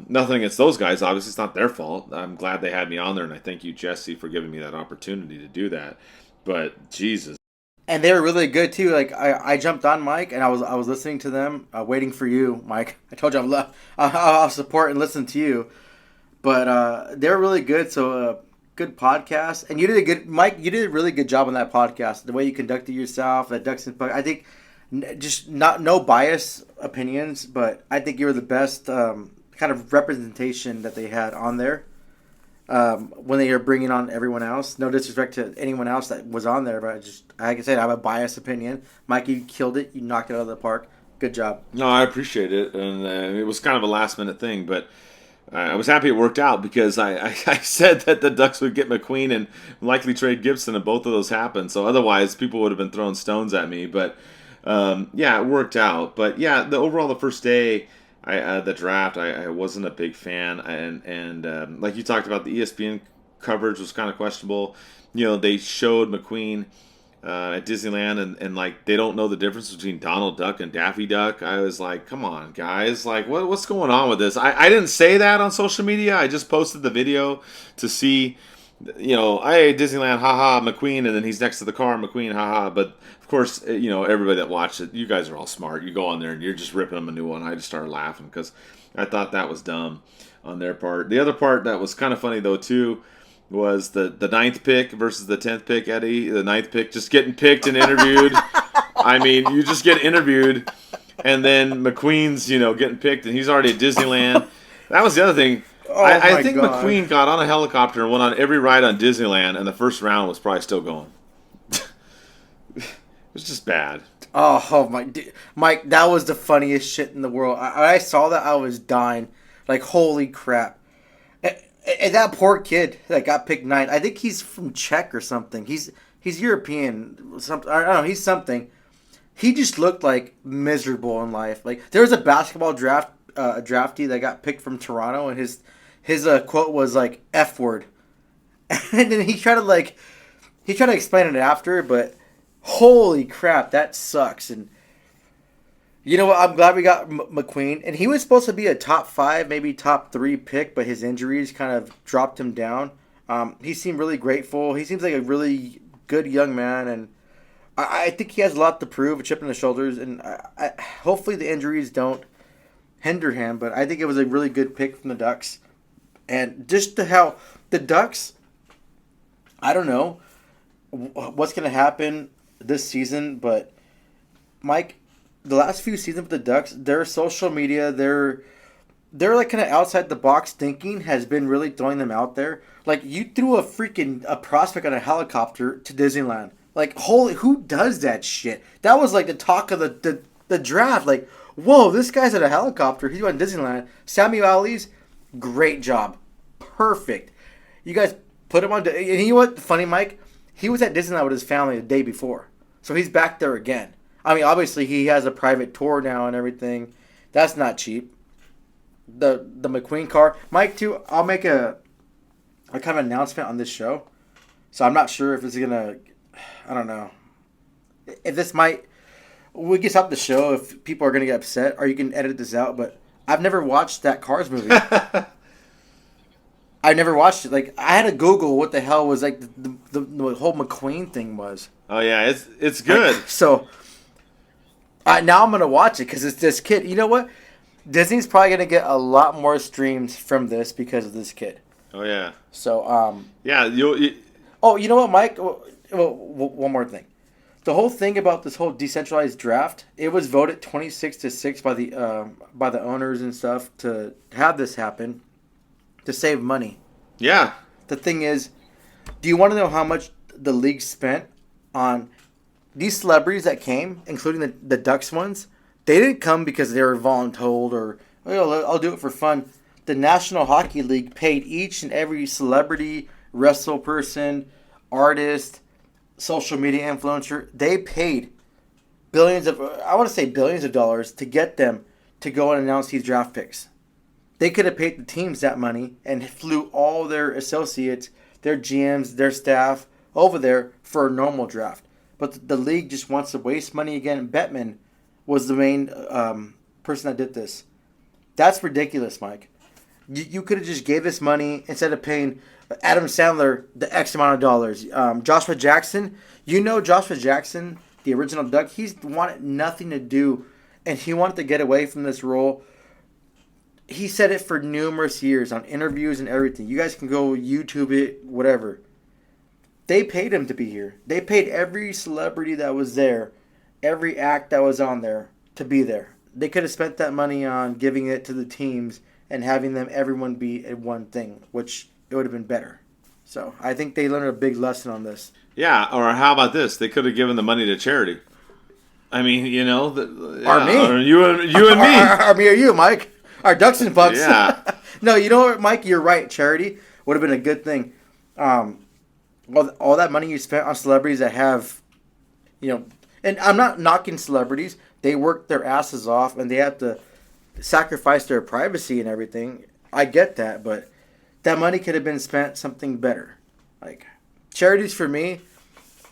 Nothing against those guys. Obviously, it's not their fault. I'm glad they had me on there. And I thank you, Jesse, for giving me that opportunity to do that. But Jesus. And they were really good too. Like I jumped on, Mike, and I was listening to them, waiting for you, Mike. I told you I'll support and listen to you. But they're really good. So good podcast, and you did a good, Mike. You did a really good job on that podcast. The way you conducted yourself at DucksNPucks. I think just no bias opinions, but I think you were the best kind of representation that they had on there. When they are bringing on everyone else, no disrespect to anyone else that was on there, but like I said, I have a biased opinion. Mike, you killed it. You knocked it out of the park. Good job. No, I appreciate it, and it was kind of a last minute thing, but I was happy it worked out because I said that the Ducks would get McQueen and likely trade Gibson, and both of those happened. So otherwise, people would have been throwing stones at me. But it worked out. But yeah, the first day. The draft, I wasn't a big fan, and like you talked about, the ESPN coverage was kind of questionable. They showed McQueen at Disneyland, and like they don't know the difference between Donald Duck and Daffy Duck. I was like, come on, guys, like what's going on with this? I didn't say that on social media. I just posted the video to see. Hey, Disneyland, haha, McQueen, and then he's next to the car, McQueen, haha. But of course, everybody that watched it, you guys are all smart. You go on there and you're just ripping them a new one. I just started laughing because I thought that was dumb on their part. The other part that was kind of funny though too was the 9th pick versus the 10th pick, Eddie. The 9th pick just getting picked and interviewed. I mean, you just get interviewed, and then McQueen's getting picked, and he's already at Disneyland. That was the other thing. I think God. McQueen got on a helicopter and went on every ride on Disneyland, and the first round was probably still going. It was just bad. Oh my, Mike, that was the funniest shit in the world. I saw that, I was dying. Like, holy crap. And that poor kid that got picked 9th, I think he's from Czech or something. He's European. Something, I don't know, he's something. He just looked like miserable in life. Like, there was a basketball draftee that got picked from Toronto, and his quote was like F word, and then he tried to explain it after, but holy crap, that sucks. And you know what? I'm glad we got McQueen, and he was supposed to be a top 5, maybe top 3 pick, but his injuries kind of dropped him down. He seemed really grateful. He seems like a really good young man, and I think he has a lot to prove, a chip on his shoulders, and hopefully the injuries don't hinder him. But I think it was a really good pick from the Ducks. And just how the Ducks, I don't know what's going to happen this season, but Mike, the last few seasons with the Ducks, their social media, their like kind of outside the box thinking has been really throwing them out there. Like, you threw a prospect on a helicopter to Disneyland. Like, holy, who does that shit? That was like the talk of the draft. Like, whoa, this guy's at a helicopter. He's going to Disneyland. Samuel Ali's, great job. Perfect. You guys put him on. And you know what? Funny, Mike? He was at Disneyland with his family the day before. So he's back there again. I mean, obviously, he has a private tour now and everything. That's not cheap. The McQueen car. Mike, too, I'll make a kind of announcement on this show. So I'm not sure if it's going to, I don't know. If this might, we can stop the show if people are going to get upset, or you can edit this out, but I've never watched that Cars movie. I never watched it. Like, I had to Google what the hell was like the whole McQueen thing was. Oh yeah, it's good. Like, so now I'm gonna watch it because it's this kid. You know what? Disney's probably gonna get a lot more streams from this because of this kid. Oh yeah. So yeah, Oh, you know what, Mike? Well, one more thing. the whole thing about this whole decentralized draft, it was voted 26-6 by the owners and stuff to have this happen to save money. Yeah. The thing is, do you want to know how much the league spent on these celebrities that came, including the Ducks ones? They didn't come because they were voluntold or, oh, I'll do it for fun. The National Hockey League paid each and every celebrity, wrestle person, artist, social media influencer. They paid billions of dollars to get them to go and announce these draft picks. They could have paid the teams that money and flew all their associates, their GMs, their staff over there for a normal draft. But the league just wants to waste money again. Bettman was the main person that did this. That's ridiculous, Mike. You could have just gave this money instead of paying Adam Sandler the X amount of dollars. Joshua Jackson, Joshua Jackson, the original Duck, he's wanted nothing to do, and he wanted to get away from this role. He said it for numerous years on interviews and everything. You guys can go YouTube it, whatever. They paid him to be here. They paid every celebrity that was there, every act that was on there to be there. They could have spent that money on giving it to the teams and having everyone be at one thing, which it would have been better. So I think they learned a big lesson on this. Yeah, or how about this? They could have given the money to charity. I mean, Me. Or you and me. Or me or you, Mike. Our Ducks and Pucks. Yeah. No, you know what, Mike? You're right. Charity would have been a good thing. All that money you spent on celebrities that have, and I'm not knocking celebrities. They work their asses off and they have to sacrifice their privacy and everything. I get that, but that money could have been spent something better. Like charities for me,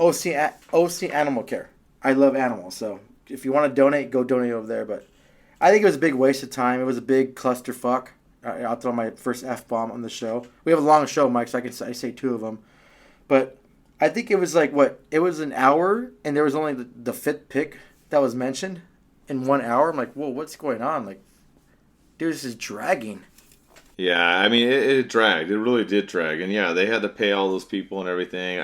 OC Animal Care. I love animals, so if you want to donate, go donate over there. But I think it was a big waste of time. It was a big clusterfuck. I'll throw my first F-bomb on the show. We have a long show, Mike, so I say two of them. But I think it was it was an hour, and there was only the fifth pick that was mentioned in 1 hour. I'm like, whoa, what's going on? Like, dude, this is dragging. Yeah, I mean, it dragged. It really did drag. And yeah, they had to pay all those people and everything.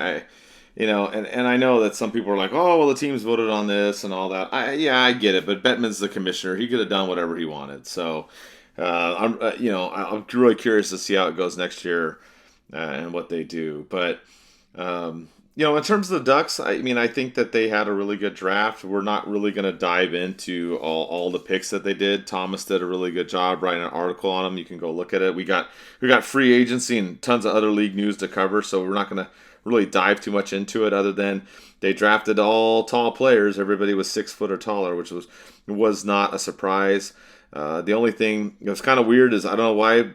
And I know that some people are like, oh, well, the teams voted on this and all that. I get it. But Bettman's the commissioner. He could have done whatever he wanted. So, I'm really curious to see how it goes next year and what they do. But, in terms of the Ducks, I think that they had a really good draft. We're not really going to dive into all the picks that they did. Thomas did a really good job writing an article on them. You can go look at it. We got free agency and tons of other league news to cover, so we're not going to really dive too much into it other than they drafted all tall players. Everybody was 6 foot or taller, which was not a surprise. The only thing that was kind of weird is I don't know why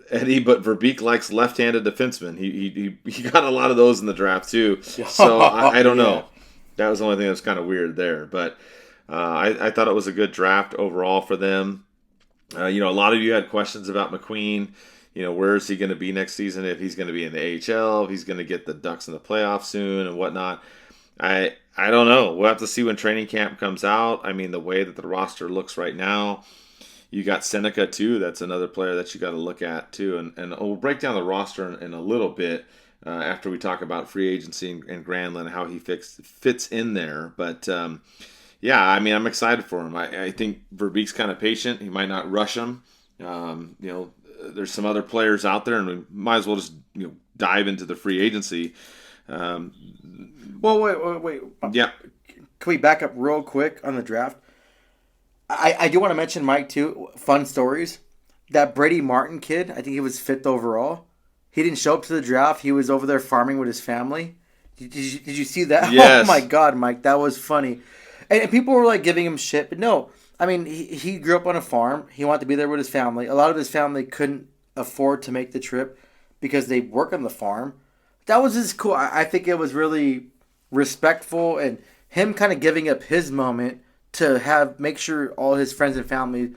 Eddie, but Verbeek likes left-handed defensemen. He got a lot of those in the draft too. So I don't know. That was the only thing that was kind of weird there. But I thought it was a good draft overall for them. A lot of you had questions about McQueen. Where is he going to be next season? If he's going to be in the AHL, if he's going to get the Ducks in the playoffs soon and whatnot. I don't know. We'll have to see when training camp comes out. The way that the roster looks right now. You got Seneca, too. That's another player that you got to look at, too. And we'll break down the roster in a little bit after we talk about free agency and Granlund, how he fits in there. But, I'm excited for him. I think Verbeek's kind of patient. He might not rush him. There's some other players out there, and we might as well just dive into the free agency. Well, wait. Yeah. Can we back up real quick on the draft? I do want to mention, Mike, too, fun stories. That Brady Martin kid, I think he was 5th overall. He didn't show up to the draft. He was over there farming with his family. Did you see that? Yes. Oh, my God, Mike. That was funny. And people were, giving him shit. But no, he grew up on a farm. He wanted to be there with his family. A lot of his family couldn't afford to make the trip because they work on the farm. That was just cool. I think it was really respectful and him kind of giving up his moment to make sure all his friends and family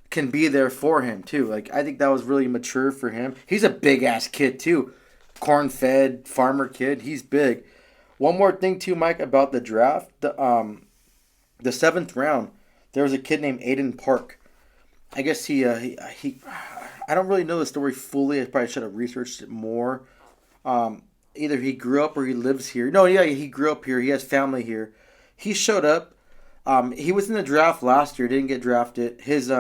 can be there for him too. I think that was really mature for him. He's a big ass kid too, corn-fed farmer kid. He's big. One more thing too, Mike, about the draft. The 7th round, there was a kid named Aiden Park. I guess he I don't really know the story fully. I probably should have researched it more. Either he grew up or he lives here. No, yeah, he grew up here. He has family here. He showed up. He was in the draft last year. Didn't get drafted. His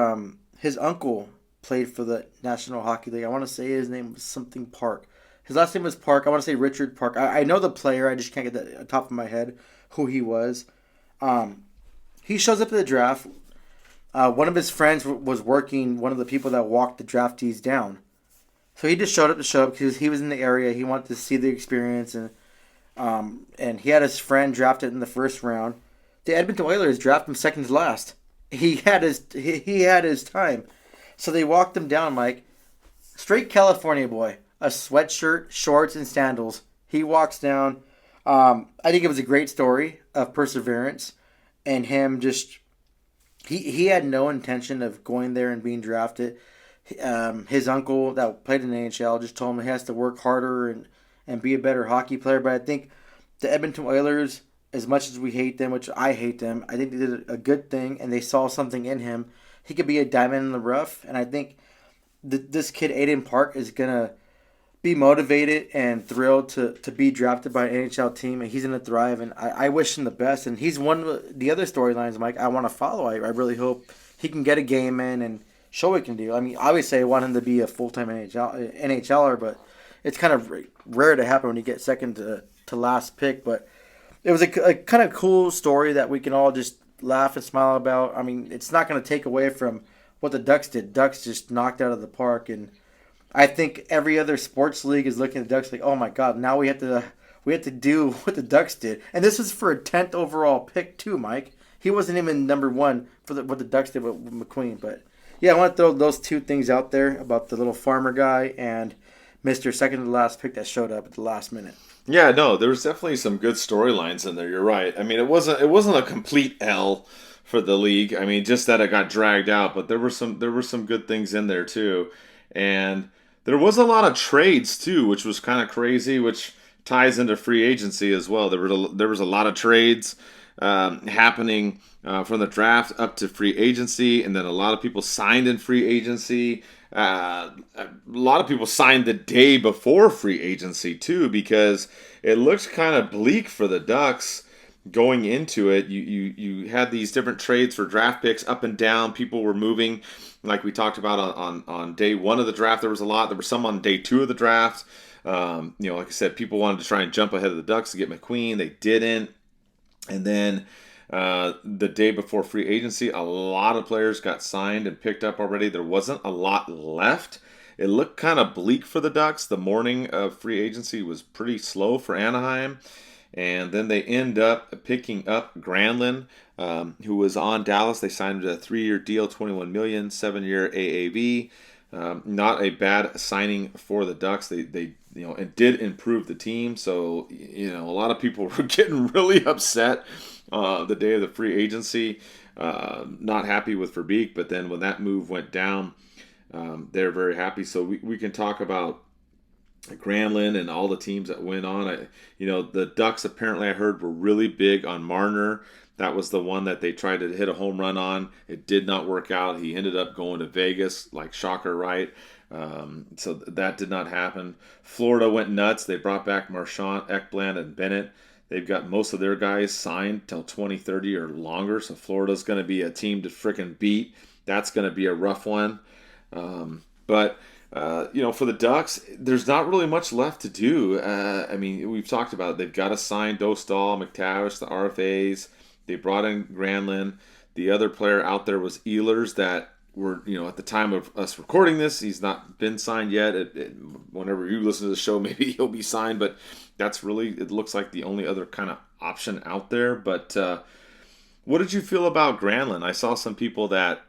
uncle played for the National Hockey League. I want to say his name was something Park. His last name was Park. I want to say Richard Park. I know the player. I just can't get the top of my head who he was. He shows up at the draft. One of his friends was working. One of the people that walked the draftees down. So he just showed up to show up because he was in the area. He wanted to see the experience, and he had his friend drafted in the first round. The Edmonton Oilers drafted him second to last. He had his time, so they walked him down, Mike. Straight California boy, a sweatshirt, shorts, and sandals. He walks down. I think it was a great story of perseverance, and him just he had no intention of going there and being drafted. His uncle that played in the NHL just told him he has to work harder and be a better hockey player. But I think the Edmonton Oilers, as much as we hate them, which I hate them, I think they did a good thing, and they saw something in him. He could be a diamond in the rough, and I think this kid, Aiden Park, is going to be motivated and thrilled to be drafted by an NHL team, and he's going to thrive, and I wish him the best. And he's one of the other storylines, Mike, I want to follow. I really hope he can get a game in and show what he can do. I mean, obviously I want him to be a full-time NHLer, but it's kind of rare to happen when you get second to last pick. But it was a kind of cool story that we can all just laugh and smile about. I mean, it's not going to take away from what the Ducks did. Ducks just knocked out of the park, and I think every other sports league is looking at the Ducks like, oh my God, now we have to do what the Ducks did. And this was for a 10th overall pick too, Mike. He wasn't even number one for what the Ducks did with McQueen. But yeah, I want to throw those two things out there about the little farmer guy and Mr. Second to last pick that showed up at the last minute. Yeah, no, there was definitely some good storylines in there. You're right. I mean, it wasn't a complete L for the league. I mean, just that it got dragged out, but there were some good things in there too, and there was a lot of trades too, which was kind of crazy, which ties into free agency as well. There was a lot of trades happening from the draft up to free agency, and then a lot of people signed in free agency. A lot of people signed the day before free agency too, because it looks kind of bleak for the Ducks going into it. You had these different trades for draft picks up and down. People were moving, like we talked about on day one of the draft. There was a lot. There were some on day two of the draft. Like I said, people wanted to try and jump ahead of the Ducks to get McQueen. They didn't. And then the day before free agency, a lot of players got signed and picked up already. There wasn't a lot left. It looked kind of bleak for the Ducks. The morning of free agency was pretty slow for Anaheim. And then they end up picking up Granlund, who was on Dallas. They signed a 3-year deal, $21 million, 7-year AAV. Not a bad signing for the Ducks. They it did improve the team. So a lot of people were getting really upset the day of the free agency, not happy with Verbeek. But then when that move went down, they're very happy. So we can talk about Granlund and all the teams that went on. The Ducks apparently I heard were really big on Marner. That was the one that they tried to hit a home run on. It did not work out. He ended up going to Vegas, like shocker, right? So that did not happen. Florida went nuts. They brought back Marchand, Ekblad, and Bennett. They've got most of their guys signed till 2030 or longer. So Florida's going to be a team to frickin' beat. That's going to be a rough one. But for the Ducks, there's not really much left to do. We've talked about it. They've got to sign Dostal, McTavish, the RFAs. They brought in Granlund. The other player out there was Ehlers that were, at the time of us recording this, he's not been signed yet. Whenever you listen to the show, maybe he'll be signed, but that's really, it looks like the only other kind of option out there. But what did you feel about Granlund? I saw some people that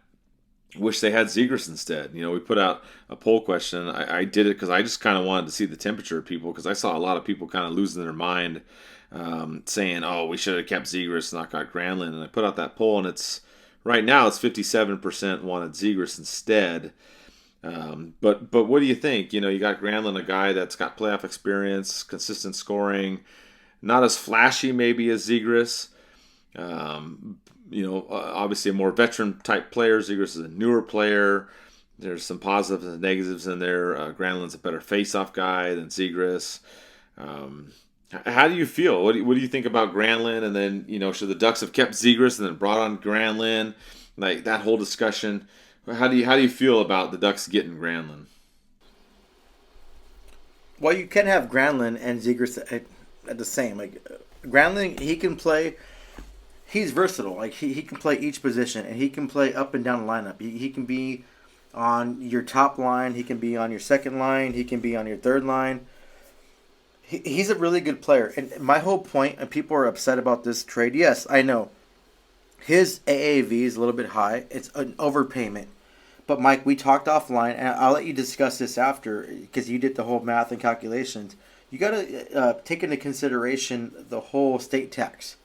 wish they had Zegras instead. We put out a poll question. I did it because I just kind of wanted to see the temperature of people, because I saw a lot of people kind of losing their mind, saying, "Oh, we should have kept Zegras, not got Granlund." And I put out that poll, and it's right now it's 57% wanted Zegras instead. But what do you think? You got Granlund, a guy that's got playoff experience, consistent scoring, not as flashy maybe as Zegras. Obviously a more veteran type player. Zegras is a newer player. There's some positives and negatives in there. Granlund's a better face-off guy than Zegras. How do you feel? What do you think about Granlund? And then, should the Ducks have kept Zegras and then brought on Granlund? Like that whole discussion. How do you feel about the Ducks getting Granlund? Well, you can have Granlund and Zegras at the same. Like Granlund, he can play. He's versatile. Like he can play each position, and he can play up and down the lineup. He can be on your top line. He can be on your second line. He can be on your third line. He's a really good player. And my whole point, and people are upset about this trade. Yes, I know. His AAV is a little bit high. It's an overpayment. But Mike, we talked offline, and I'll let you discuss this after because you did the whole math and calculations. You got to take into consideration the whole state tax.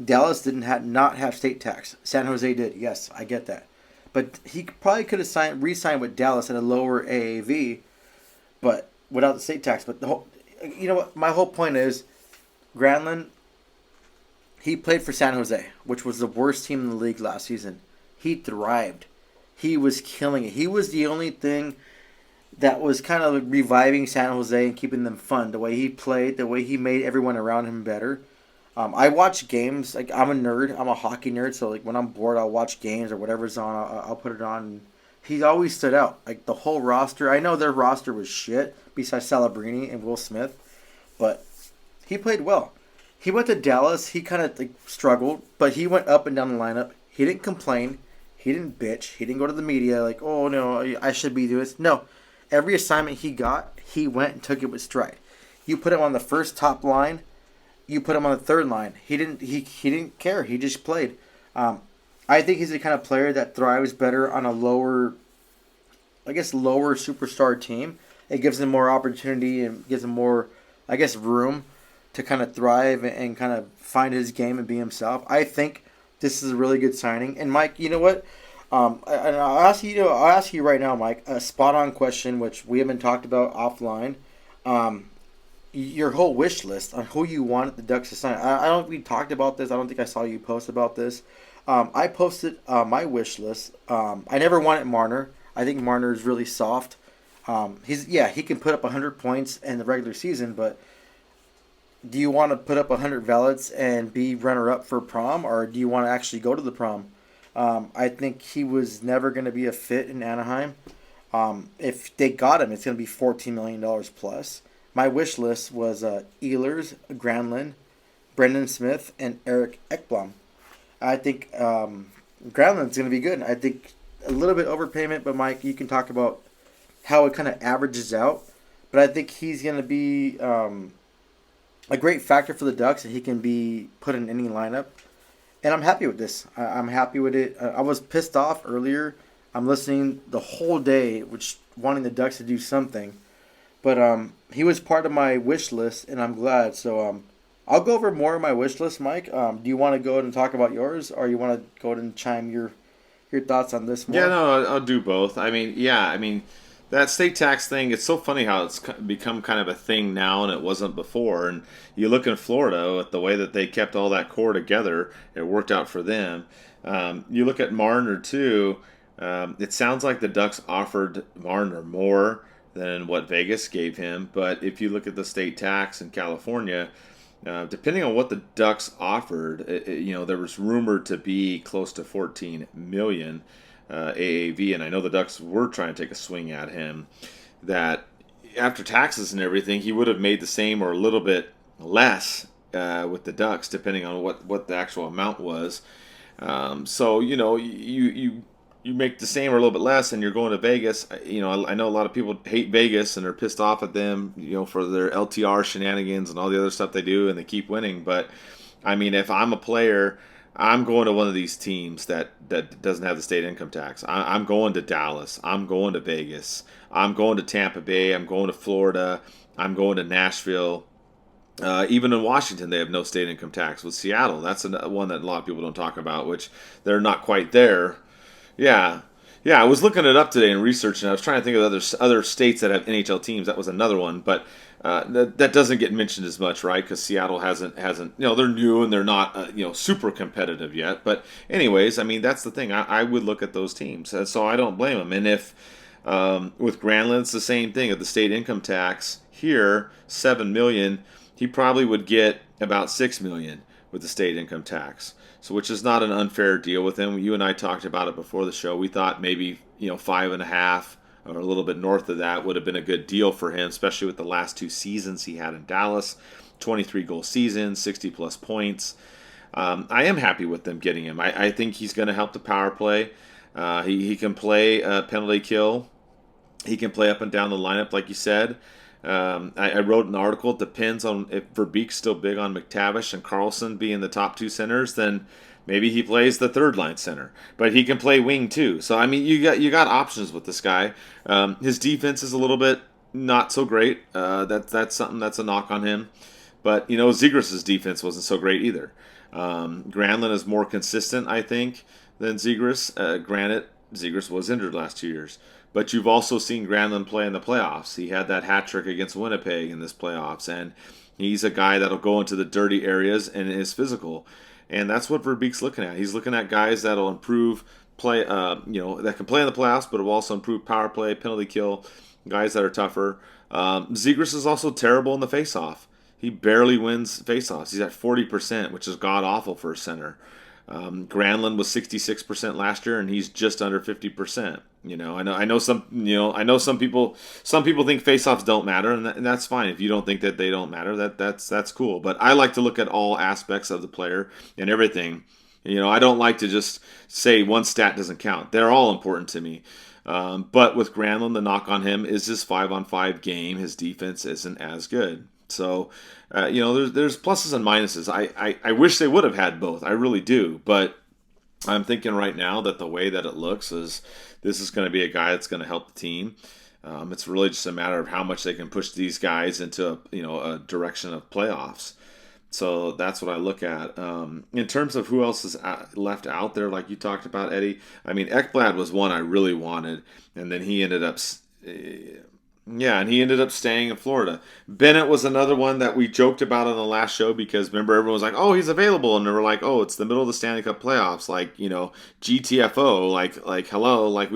Dallas not have state tax. San Jose did. Yes, I get that. But he probably could have re-signed with Dallas at a lower AAV, but without the state tax. But what? My whole point is, Granlund. He played for San Jose, which was the worst team in the league last season. He thrived. He was killing it. He was the only thing that was kind of reviving San Jose and keeping them fun. The way he played, the way he made everyone around him better. I watch games. Like I'm a nerd. I'm a hockey nerd. So like when I'm bored, I'll watch games or whatever's on. I'll put it on. He always stood out. Like the whole roster. I know their roster was shit besides Salabrini and Will Smith, but he played well. He went to Dallas. He kind of struggled, but he went up and down the lineup. He didn't complain. He didn't bitch. He didn't go to the media like, oh no, I should be doing this. No, every assignment he got, he went and took it with stride. You put him on the first top line. You put him on the third line. He didn't care. He just played. I think he's the kind of player that thrives better on a lower superstar team. It gives him more opportunity and gives him more, room to kind of thrive and kind of find his game and be himself. I think this is a really good signing. And Mike, you know what? And I'll ask you right now, Mike, a spot on question which we haven't talked about offline. Your whole wish list on who you want the Ducks to sign. I don't. We talked about this. I don't think I saw you post about this. I posted my wish list. I never wanted Marner. I think Marner is really soft. He can put up 100 points in the regular season, but do you want to put up 100 valets and be runner up for prom, or do you want to actually go to the prom? I think he was never going to be a fit in Anaheim. If they got him, it's going to be $14 million plus. My wish list was Ehlers, Granlund, Brendan Smith, and Eric Ekblom. I think Granlund's going to be good. I think a little bit overpayment, but Mike, you can talk about how it kind of averages out. But I think he's going to be a great factor for the Ducks, and he can be put in any lineup. And I'm happy with this. I'm happy with it. I was pissed off earlier. I'm listening the whole day, wanting the Ducks to do something. But he was part of my wish list, and I'm glad. So I'll go over more of my wish list, Mike. Do you want to go ahead and talk about yours, or you want to go ahead and chime your thoughts on this more? Yeah, no, I'll do both. I mean, that state tax thing, it's so funny how it's become kind of a thing now and it wasn't before. And you look in Florida at the way that they kept all that core together, it worked out for them. You look at Marner, too. It sounds like the Ducks offered Marner more than what Vegas gave him. But if you look at the state tax in California, depending on what the Ducks offered, there was rumored to be close to $14 million AAV, and I know the Ducks were trying to take a swing at him. That after taxes and everything, he would have made the same or a little bit less with the Ducks, depending on what the actual amount was. So you make the same or a little bit less, and you're going to Vegas. I know a lot of people hate Vegas and are pissed off at them, for their LTR shenanigans and all the other stuff they do, and they keep winning. But I mean, if I'm a player, I'm going to one of these teams that doesn't have the state income tax. I'm going to Dallas. I'm going to Vegas. I'm going to Tampa Bay. I'm going to Florida. I'm going to Nashville. Even in Washington, they have no state income tax. With Seattle, that's one that a lot of people don't talk about, which they're not quite there. Yeah. I was looking it up today and researching. I was trying to think of other states that have NHL teams. That was another one, but that doesn't get mentioned as much, right? Because Seattle hasn't. They're new and they're not super competitive yet. But anyways, I mean that's the thing. I would look at those teams, so I don't blame them. And if with Granlund, it's the same thing. At the state income tax here, $7 million. he probably would get about $6 million with the state income tax. So, which is not an unfair deal with him. You and I talked about it before the show. We thought maybe 5.5 or a little bit north of that would have been a good deal for him, especially with the last 2 seasons he had in Dallas. 23 goal season, 60 plus points. I am happy with them getting him. I think he's going to help the power play. He can play penalty kill. He can play up and down the lineup, like you said. I wrote an article. It depends on if Verbeek's still big on McTavish and Carlson being the top 2 centers, then maybe he plays the third line center. But he can play wing too. So I mean, you got options with this guy. His defense is a little bit not so great. That's something that's a knock on him. But Zegras' defense wasn't so great either. Granlund is more consistent, I think, than Zegras. Granted, Zegras was injured last 2 years. But you've also seen Granlund play in the playoffs. He had that hat trick against Winnipeg in this playoffs, and he's a guy that'll go into the dirty areas and is physical. And that's what Verbeek's looking at. He's looking at guys that'll improve play, that can play in the playoffs, but will also improve power play, penalty kill, guys that are tougher. Zegras is also terrible in the faceoff. He barely wins faceoffs. He's at 40%, which is god awful for a center. Granlund was 66% last year, and he's just under 50%. I know some people think faceoffs don't matter, and that's fine. If you don't think that they don't matter, that's cool. But I like to look at all aspects of the player and everything. I don't like to just say one stat doesn't count. They're all important to me. But with Granlund, the knock on him is his 5-on-5 game. His defense isn't as good. So, there's pluses and minuses. I wish they would have had both. I really do. But I'm thinking right now that the way that it looks is this is going to be a guy that's going to help the team. It's really just a matter of how much they can push these guys into a direction of playoffs. So that's what I look at. In terms of who else is left out there, like you talked about, Eddie, I mean, Ekblad was one I really wanted, and then he ended up staying in Florida. Bennett was another one that we joked about on the last show because remember everyone was like, "Oh, he's available," and they were like, "Oh, it's the middle of the Stanley Cup playoffs, like GTFO, like hello, like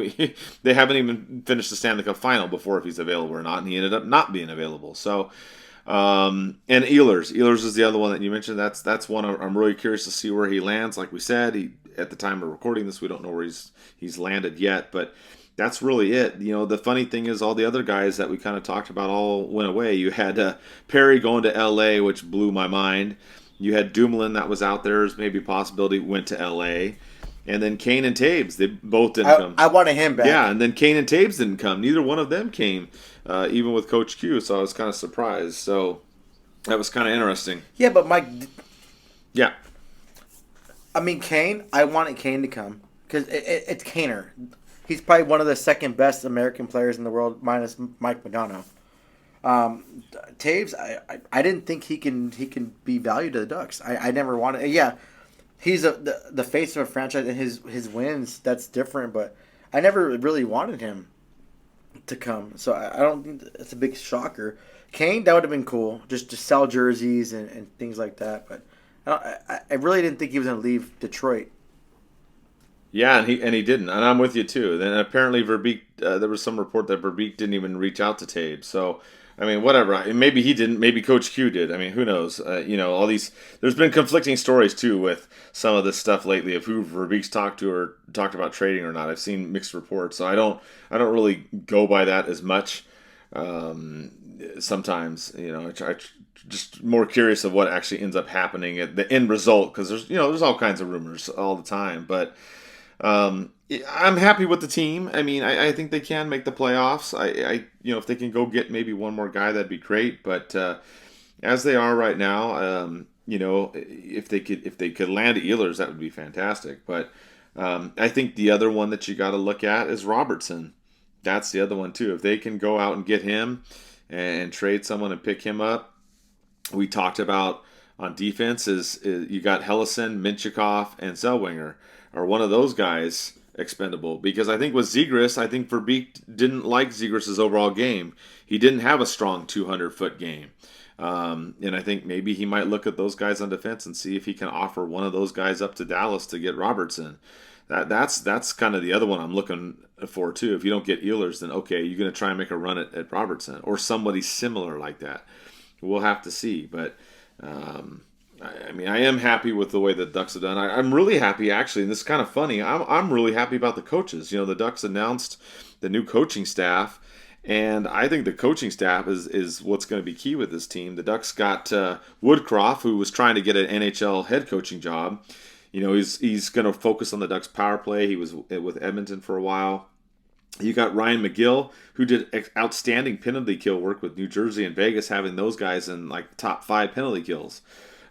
they haven't even finished the Stanley Cup final before if he's available or not," and he ended up not being available. So, and Ehlers is the other one that you mentioned. That's one I'm really curious to see where he lands. Like we said, at the time of recording this, we don't know where he's landed yet, but. That's really it. The funny thing is all the other guys that we kind of talked about all went away. You had Perry going to L.A., which blew my mind. You had Dumoulin that was out there as maybe a possibility, went to L.A. And then Kane and Taves, they both didn't come. I wanted him back. Yeah, and then Kane and Taves didn't come. Neither one of them came, even with Coach Q, so I was kind of surprised. So that was kind of interesting. Yeah, but Mike... Yeah. I mean, Kane, I wanted Kane to come because it's Kaner. He's probably one of the second best American players in the world, minus Mike Modano. Taves, I didn't think he can be valued to the Ducks. I never wanted. Yeah, he's the face of a franchise, and his wins, that's different. But I never really wanted him to come, so I don't think it's a big shocker. Kane, that would have been cool, just to sell jerseys and things like that. But I really didn't think he was going to leave Detroit. Yeah, and he didn't, and I'm with you too. Then apparently Verbeek, there was some report that Verbeek didn't even reach out to Taves. So, I mean, whatever. Maybe he didn't. Maybe Coach Q did. I mean, who knows? All these. There's been conflicting stories too with some of this stuff lately of who Verbeek's talked to or talked about trading or not. I've seen mixed reports, so I don't really go by that as much. Sometimes, I just more curious of what actually ends up happening at the end result because there's all kinds of rumors all the time, but. I'm happy with the team. I mean, I think they can make the playoffs. If they can go get maybe one more guy, that'd be great. But as they are right now, if they could land Ehlers, that would be fantastic. But I think the other one that you got to look at is Robertson. That's the other one too. If they can go out and get him and trade someone and pick him up, we talked about on defense is you got Hellison, Minchikov, and Zellweger. Are one of those guys expendable? Because I think with Zegras, I think Verbeek didn't like Zegras' overall game. He didn't have a strong 200-foot game. And I think maybe he might look at those guys on defense and see if he can offer one of those guys up to Dallas to get Robertson. That's kind of the other one I'm looking for too. If you don't get Ehlers, then okay, you're going to try and make a run at Robertson or somebody similar like that. we'll have to see. But I mean, I am happy with the way the Ducks have done. I'm really happy, actually, and this is kind of funny. I'm really happy about the coaches. The Ducks announced the new coaching staff, and I think the coaching staff is what's going to be key with this team. The Ducks got Woodcroft, who was trying to get an NHL head coaching job. He's going to focus on the Ducks power play. He was with Edmonton for a while. You got Ryan McGill, who did outstanding penalty kill work with New Jersey and Vegas, having those guys in like top 5 penalty kills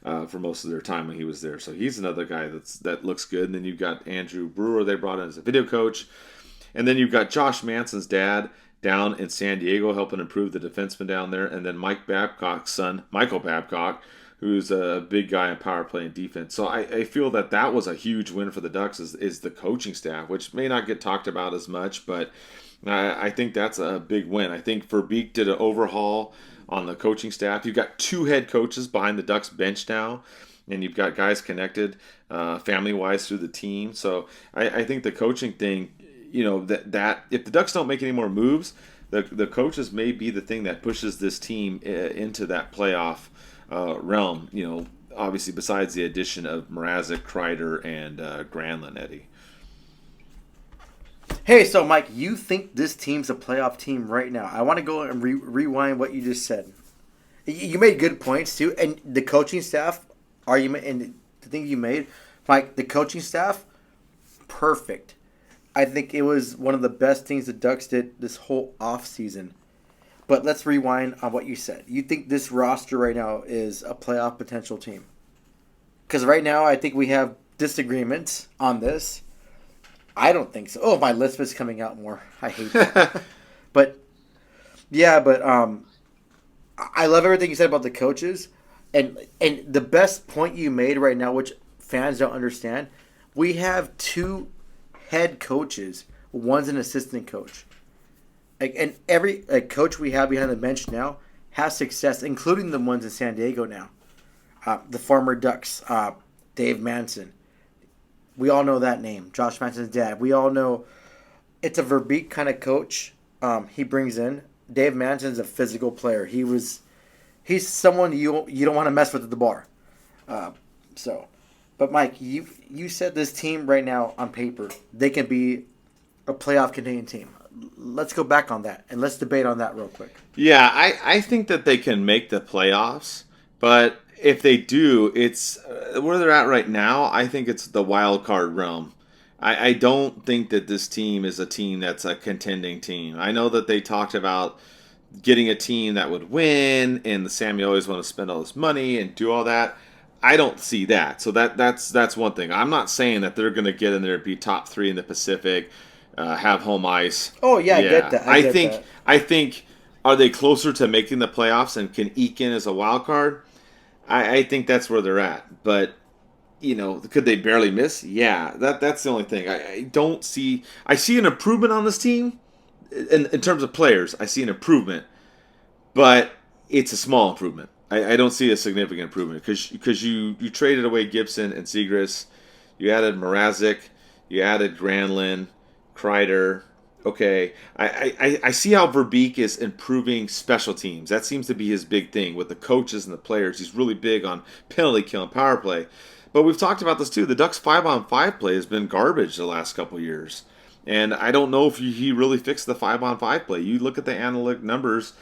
for most of their time when he was there. So he's another guy that looks good. And then you've got Andrew Brewer they brought in as a video coach. And then you've got Josh Manson's dad down in San Diego helping improve the defenseman down there. And then Mike Babcock's son, Michael Babcock, who's a big guy in power play and defense. So I feel that was a huge win for the Ducks is the coaching staff, which may not get talked about as much, but I think that's a big win. I think Verbeek did an overhaul on the coaching staff. You've got 2 head coaches behind the Ducks bench now, and you've got guys connected family-wise through the team. So I think the coaching thing, that if the Ducks don't make any more moves, the coaches may be the thing that pushes this team into that playoff realm, obviously besides the addition of Mrazek, Kreider, and Granlund, Eddie. Hey, so Mike, you think this team's a playoff team right now? I want to go and rewind what you just said. You made good points too, and the coaching staff argument and the thing you made, Mike, the coaching staff, perfect. I think it was one of the best things the Ducks did this whole offseason. But let's rewind on what you said. You think this roster right now is a playoff potential team? Because right now I think we have disagreements on this. I don't think so. Oh, my lisp is coming out more. I hate that. but I love everything you said about the coaches. And the best point you made right now, which fans don't understand, we have 2 head coaches. One's an assistant coach. And every coach we have behind the bench now has success, including the ones in San Diego now. The former Ducks, Dave Manson. We all know that name. Josh Manson's dad. We all know it's a Verbeek kind of coach he brings in. Dave Manson's a physical player. He's someone you don't want to mess with at the bar. But Mike, you said this team right now on paper, they can be a playoff contending team. Let's go back on that, and let's debate on that real quick. Yeah, I think that they can make the playoffs, but if they do, it's where they're at right now. I think it's the wild card realm. I don't think that this team is a team that's a contending team. I know that they talked about getting a team that would win, and the Sammy always want to spend all this money and do all that. I don't see that. So that's one thing. I'm not saying that they're going to get in there and be top 3 in the Pacific, have home ice. Oh yeah, I get that. I think are they closer to making the playoffs and can eke in as a wild card? I think that's where they're at. But could they barely miss? Yeah, that's the only thing. I don't see. I see an improvement on this team in terms of players. I see an improvement, but it's a small improvement. I don't see a significant improvement because you traded away Gibson and Zegras, you added Mrazek, you added Granlund, Kreider. Okay, I see how Verbeek is improving special teams. That seems to be his big thing with the coaches and the players. He's really big on penalty kill and power play. But we've talked about this too. The Ducks 5-on-5 play has been garbage the last couple of years. And I don't know if he really fixed the 5-on-5 play. You look at the analytic numbers,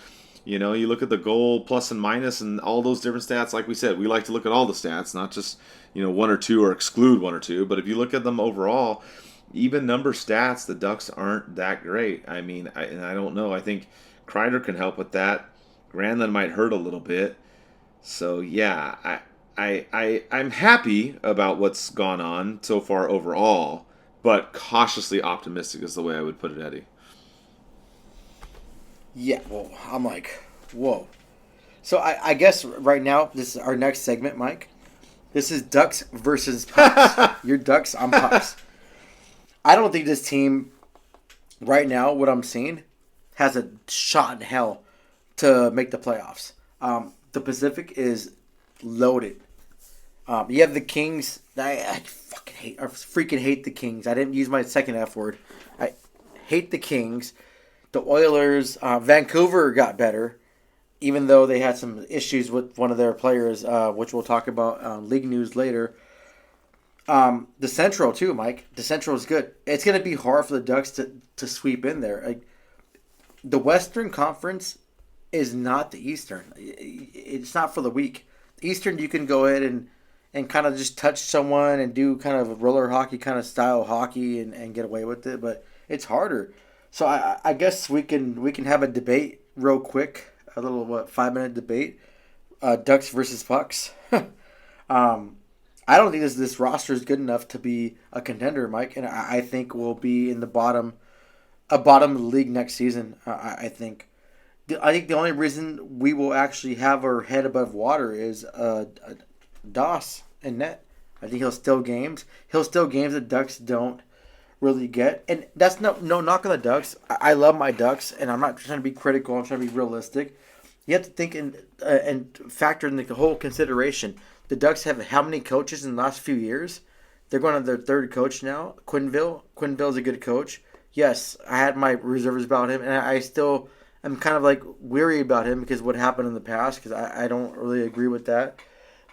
you look at the goal plus and minus and all those different stats. Like we said, we like to look at all the stats, not just, 1 or 2 or exclude 1 or 2. But if you look at them overall, even number stats, the Ducks aren't that great. I mean, I don't know. I think Kreider can help with that. Granlund might hurt a little bit. So, yeah, I'm happy about what's gone on so far overall, but cautiously optimistic is the way I would put it, Eddie. Yeah, well, I'm like, whoa. So I guess right now, this is our next segment, Mike. This is Ducks versus Pucks. Your Ducks, I'm Pucks. I don't think this team, right now, what I'm seeing, has a shot in hell to make the playoffs. The Pacific is loaded. You have the Kings. I freaking hate the Kings. I didn't use my second F word. I hate the Kings. The Oilers. Vancouver got better. even though they had some issues with one of their players, which we'll talk about on League News later. The Central too, Mike. The Central is good. It's going to be hard for the Ducks to sweep in there. Like, the Western Conference is not the Eastern. It's not for the weak. The Eastern, you can go ahead and kind of just touch someone and do kind of a roller hockey kind of style hockey and get away with it, but it's harder. So I guess we can have a debate real quick, a little 5-minute debate, Ducks versus Pucks. I don't think this roster is good enough to be a contender, Mike, and I think we'll be in the bottom of the league next season. I think. I think the only reason we will actually have our head above water is Doss and net. I think he'll steal games. He'll steal games that Ducks don't really get, and that's no knock on the Ducks. I love my Ducks, and I'm not trying to be critical. I'm trying to be realistic. You have to think and factor in the whole consideration. The Ducks have how many coaches in the last few years? They're going to their third coach now, Quinville. Quinville's a good coach. Yes, I had my reserves about him, and I still am kind of like weary about him because what happened in the past, because I don't really agree with that.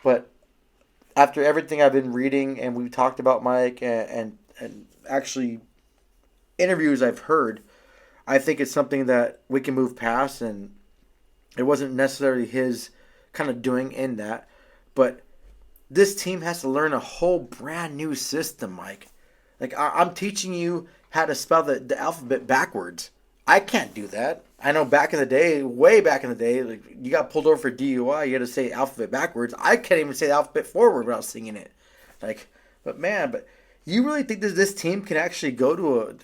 But after everything I've been reading, and we've talked about Mike, and actually interviews I've heard, I think it's something that we can move past, and it wasn't necessarily his kind of doing in that. But this team has to learn a whole brand new system, Mike. Like, I'm teaching you how to spell the alphabet backwards. I can't do that. I know back in the day, way back in the day, like, you got pulled over for DUI, you had to say alphabet backwards. I can't even say the alphabet forward without singing it. Like, but you really think that this team can actually go to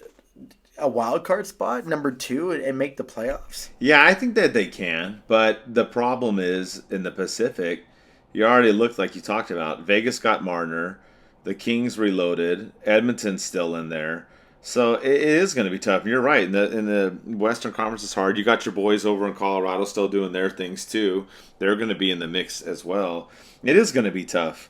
a wild card spot, number 2, and make the playoffs? Yeah, I think that they can, but the problem is in the Pacific, you already looked like you talked about. Vegas got Marner, the Kings reloaded, Edmonton's still in there. So it is going to be tough. You're right. In the Western Conference, it's hard. You got your boys over in Colorado still doing their things too. They're going to be in the mix as well. It is going to be tough.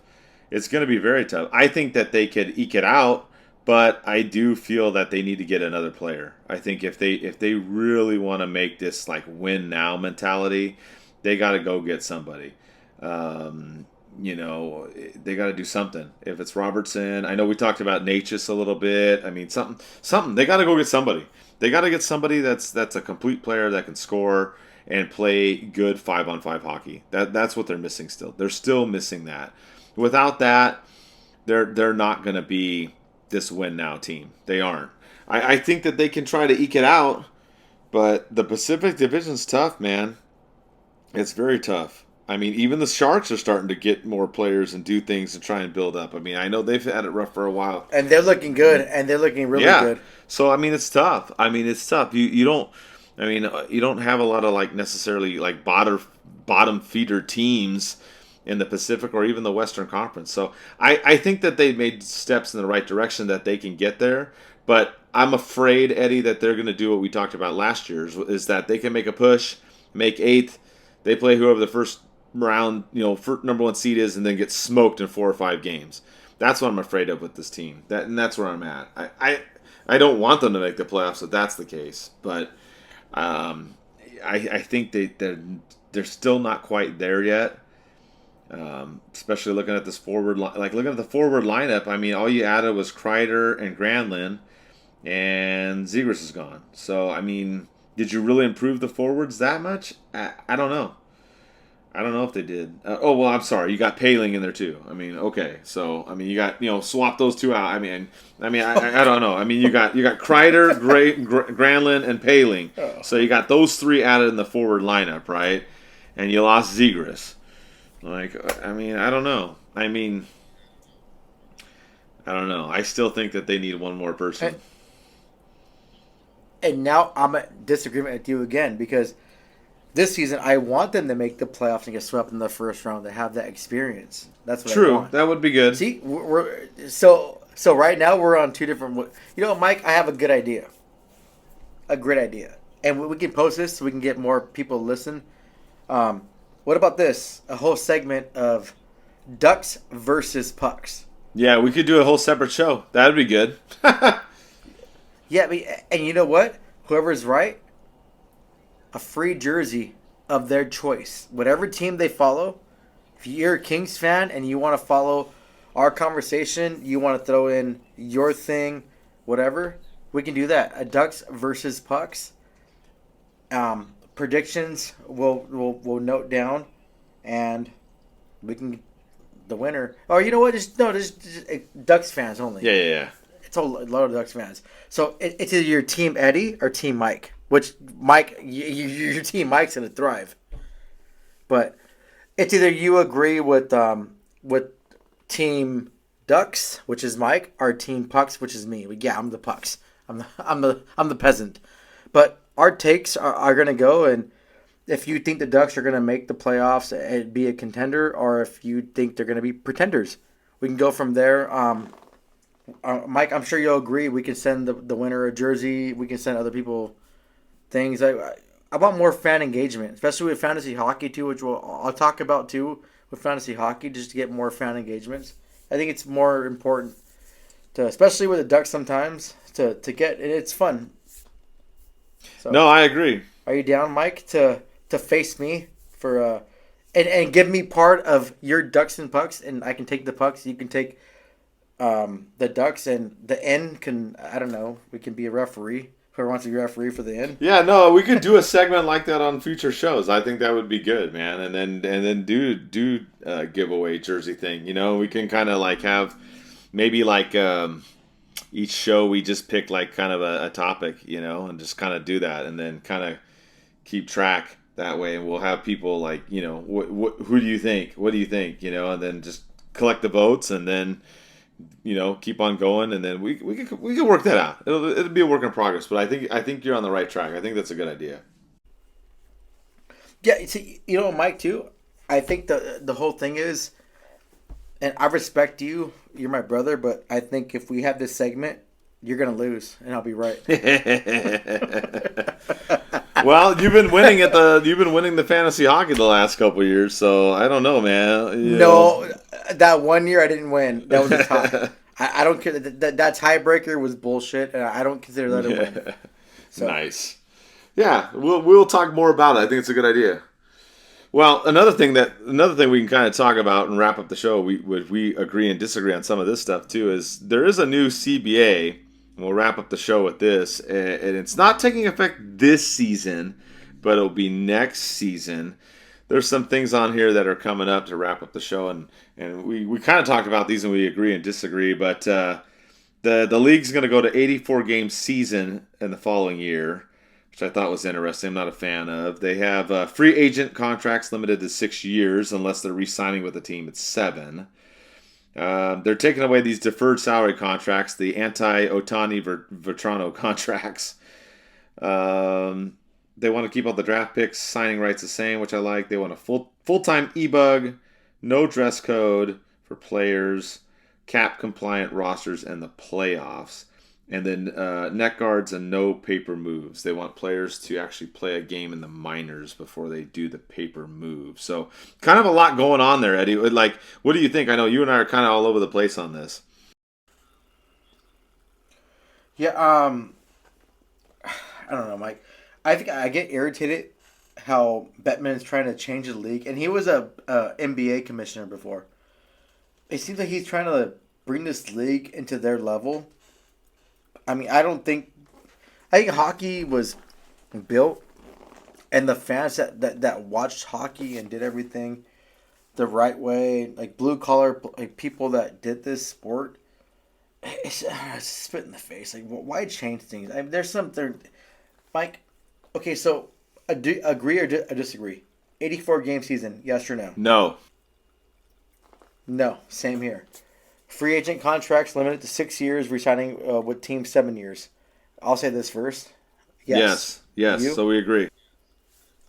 It's going to be very tough. I think that they could eke it out, but I do feel that they need to get another player. I think if they really want to make this like win now mentality, they got to go get somebody. They got to do something. If it's Robertson, I know we talked about Natchez a little bit. I mean, something. They got to go get somebody. They got to get somebody that's a complete player that can score and play good 5-on-5 hockey. That's what they're missing still. They're still missing that. Without that, they're not going to be this win now team. They aren't. I think that they can try to eke it out, but the Pacific Division's tough, man. It's very tough. I mean, even the Sharks are starting to get more players and do things and try and build up. I mean, I know they've had it rough for a while. And they're looking good, and they're looking really good. So, I mean, it's tough. You don't have a lot of, like, necessarily, like, bottom feeder teams in the Pacific or even the Western Conference. So, I think that they made steps in the right direction that they can get there. But I'm afraid, Eddie, that they're going to do what we talked about last year, is that they can make a push, make 8th, they play whoever the first round, number 1 seed is, and then get smoked in 4 or 5 games. That's what I'm afraid of with this team. That's where I'm at. I don't want them to make the playoffs if that's the case, but I think they're still not quite there yet. Especially looking at this forward looking at the forward lineup. I mean, all you added was Kreider and Granlund, and Zegras is gone. So I mean, did you really improve the forwards that much? I don't know. I don't know if they did. I'm sorry. You got Paling in there too. I mean, okay. So I mean, you got swap those two out. I don't know. I mean, you got Kreider, Granlund, and Paling. Oh. So you got those 3 added in the forward lineup, right? And you lost Zegras. Like, I mean, I don't know. I don't know. I still think that they need one more person. And now I'm at disagreement with you again, because this season I want them to make the playoffs and get swept in the first round to have that experience. That's what I want. That would be good. See, so right now we're on 2 different. Mike, I have a good idea. A great idea, and we can post this so we can get more people to listen. What about this? A whole segment of Ducks versus Pucks. Yeah, we could do a whole separate show. That'd be good. Yeah, and you know what? Whoever's right, a free jersey of their choice. Whatever team they follow, if you're a Kings fan and you want to follow our conversation, you want to throw in your thing, whatever, we can do that. A Ducks versus Pucks. Predictions we'll note down, and we can the winner. Oh, you know what? Just Ducks fans only. Yeah. It's a lot of Ducks fans. So it's either your team Eddie or team Mike. Which Mike, your team Mike's gonna thrive. But it's either you agree with team Ducks, which is Mike, or team Pucks, which is me. Yeah, I'm the Pucks. I'm the peasant. But our takes are gonna go, and if you think the Ducks are gonna make the playoffs and be a contender, or if you think they're gonna be pretenders, we can go from there. Mike, I'm sure you'll agree. We can send the winner a jersey. We can send other people things. I want more fan engagement, especially with fantasy hockey too, which I'll talk about too with fantasy hockey, just to get more fan engagements. I think it's more important to, especially with the Ducks sometimes, to get, and it's fun. So, no, I agree. Are you down, Mike, to face me for and give me part of your Ducks and Pucks, and I can take the Pucks, you can take the Ducks, and the N can, I don't know, we can be a referee. Whoever wants to be a referee for the N. Yeah, no, we could do a segment like that on future shows. I think that would be good, man. And then do giveaway jersey thing. You know, we can kind of like have maybe like each show we just pick like kind of a topic, you know, and just kind of do that, and then kind of keep track that way. And we'll have people like, you know, who do you think? What do you think? You know, and then just collect the votes, and then, you know, keep on going, and then we can work that out. It'll be a work in progress, but I think you're on the right track. I think that's a good idea. Yeah, see, you know, Mike too. I think the whole thing is, and I respect you. You're my brother, but I think if we have this segment, you're gonna lose, and I'll be right. Well, you've been winning the fantasy hockey the last couple of years, so I don't know, man. No, that one year I didn't win. That was a tie. I don't care. That tiebreaker was bullshit, and I don't consider that a win. So. Nice. Yeah, we'll talk more about it. I think it's a good idea. Well, another thing we can kind of talk about and wrap up the show. We agree and disagree on some of this stuff too. Is there is a new CBA. We'll wrap up the show with this, and it's not taking effect this season, but it'll be next season. There's some things on here that are coming up to wrap up the show, and we kind of talked about these and we agree and disagree, but the league's going to go to 84-game season in the following year, which I thought was interesting. I'm not a fan of. They have free agent contracts limited to 6 years unless they're re-signing with the team. It's 7. They're taking away these deferred salary contracts, the anti-Otani Vetrano contracts. They want to keep all the draft picks, signing rights the same, which I like. They want a full-time e-bug, no dress code for players, cap-compliant rosters, and the playoffs. And then net guards and no paper moves. They want players to actually play a game in the minors before they do the paper move. So kind of a lot going on there, Eddie. Like, what do you think? I know you and I are kind of all over the place on this. Yeah, I don't know, Mike. I think I get irritated how Bettman is trying to change the league, and he was a NBA commissioner before. It seems like he's trying to bring this league into their level. I mean, I think hockey was built, and the fans that watched hockey and did everything the right way, like blue collar like people that did this sport, it's spit in the face. Like, why change things? I mean, there's something, Mike. Okay, so agree or disagree? 84-game season, yes or no? No. No, same here. Free agent contracts limited to 6 years, re-signing with team 7 years. I'll say this first. Yes. You? So we agree.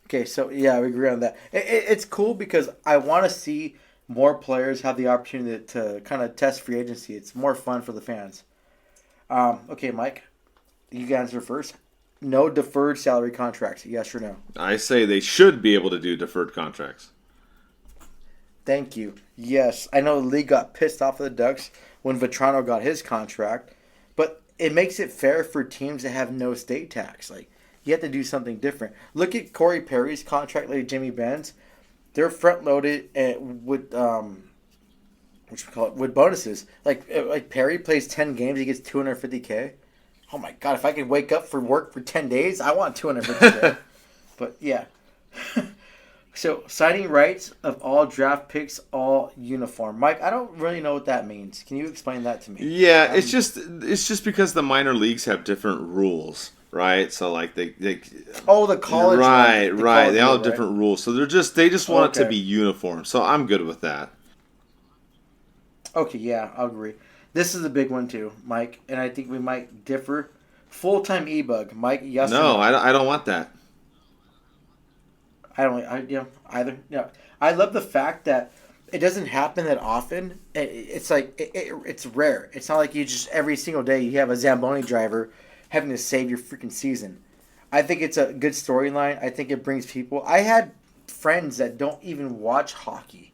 Okay, so yeah, we agree on that. It's cool because I want to see more players have the opportunity to kind of test free agency. It's more fun for the fans. Okay, Mike, you can answer first. No deferred salary contracts, yes or no? I say they should be able to do deferred contracts. Thank you. Yes, I know the league got pissed off of the Ducks when Vetrano got his contract, but it makes it fair for teams that have no state tax. Like, You have to do something different. Look at Corey Perry's contract, like Jimmy Benz. They're front loaded with with bonuses. Like Perry plays 10 games, he gets $250K. Oh my god! If I could wake up for work for 10 days, I want $250K. But yeah. So signing rights of all draft picks, all uniform. Mike, I don't really know what that means. Can you explain that to me? Yeah, it's just because the minor leagues have different rules, right? So like they the college right, one, right. They all have have different rules, so they just want it to be uniform. So I'm good with that. Okay, yeah, I'll agree. This is a big one too, Mike, and I think we might differ. Full-time e-bug, Mike. Yes. No, I don't want that. Either. Yeah, I love the fact that it doesn't happen that often. It's like it's rare. It's not like you just every single day you have a Zamboni driver having to save your freaking season. I think it's a good storyline. I think it brings people. I had friends that don't even watch hockey.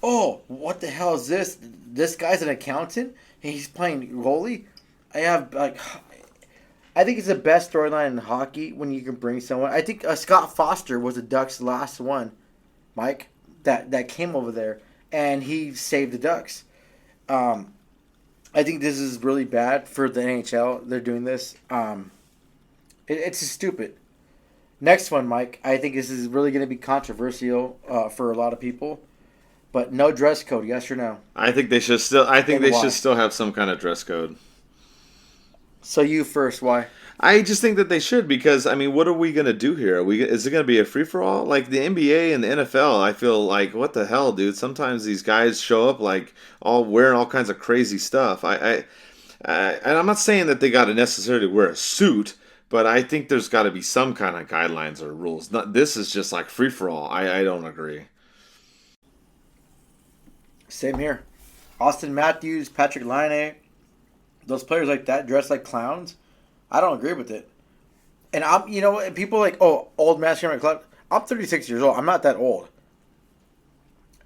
Oh, what the hell is this? This guy's an accountant and he's playing goalie. I think it's the best storyline in hockey when you can bring someone. I think Scott Foster was the Ducks' last one, Mike, that came over there, and he saved the Ducks. I think this is really bad for the NHL. They're doing this. It's just stupid. Next one, Mike. I think this is really going to be controversial for a lot of people. But no dress code, yes or no? I think they should still. I think they should still have some kind of dress code. So you first, why? I just think that they should because, I mean, what are we going to do here? Is it going to be a free-for-all? Like the NBA and the NFL, I feel like, what the hell, dude? Sometimes these guys show up like all wearing all kinds of crazy stuff. And I'm not saying that they got to necessarily wear a suit, but I think there's got to be some kind of guidelines or rules. This is just like free-for-all. I don't agree. Same here. Austin Matthews, Patrick Laine. Those players like that dress like clowns, I don't agree with it. And people are like, oh, old masculine club. I'm 36 years old. I'm not that old.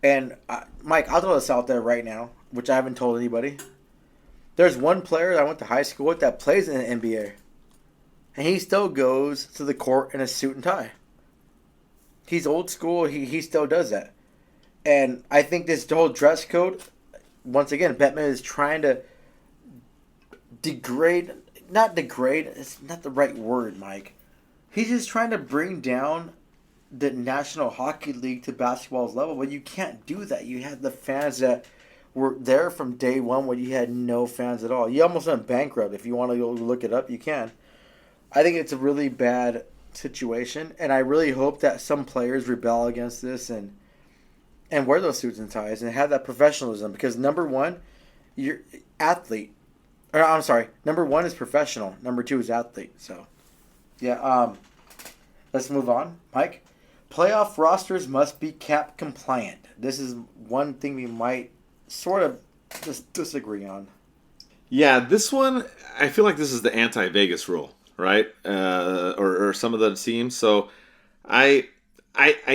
And Mike, I'll throw this out there right now, which I haven't told anybody. There's one player that I went to high school with that plays in the NBA, and he still goes to the court in a suit and tie. He's old school. He still does that. And I think this whole dress code, once again, Bettman is trying to not degrade, it's not the right word, Mike. He's just trying to bring down the National Hockey League to basketball's level, but you can't do that. You had the fans that were there from day one where you had no fans at all. You almost went bankrupt. If you want to go look it up, you can. I think it's a really bad situation, and I really hope that some players rebel against this and wear those suits and ties and have that professionalism, because number one, you're athlete. Or, I'm sorry. Number one is professional. Number two is athlete. So, yeah. Let's move on, Mike. Playoff rosters must be cap compliant. This is one thing we might sort of disagree on. Yeah, this one, I feel like this is the anti-Vegas rule, right? Or some of the teams. So, I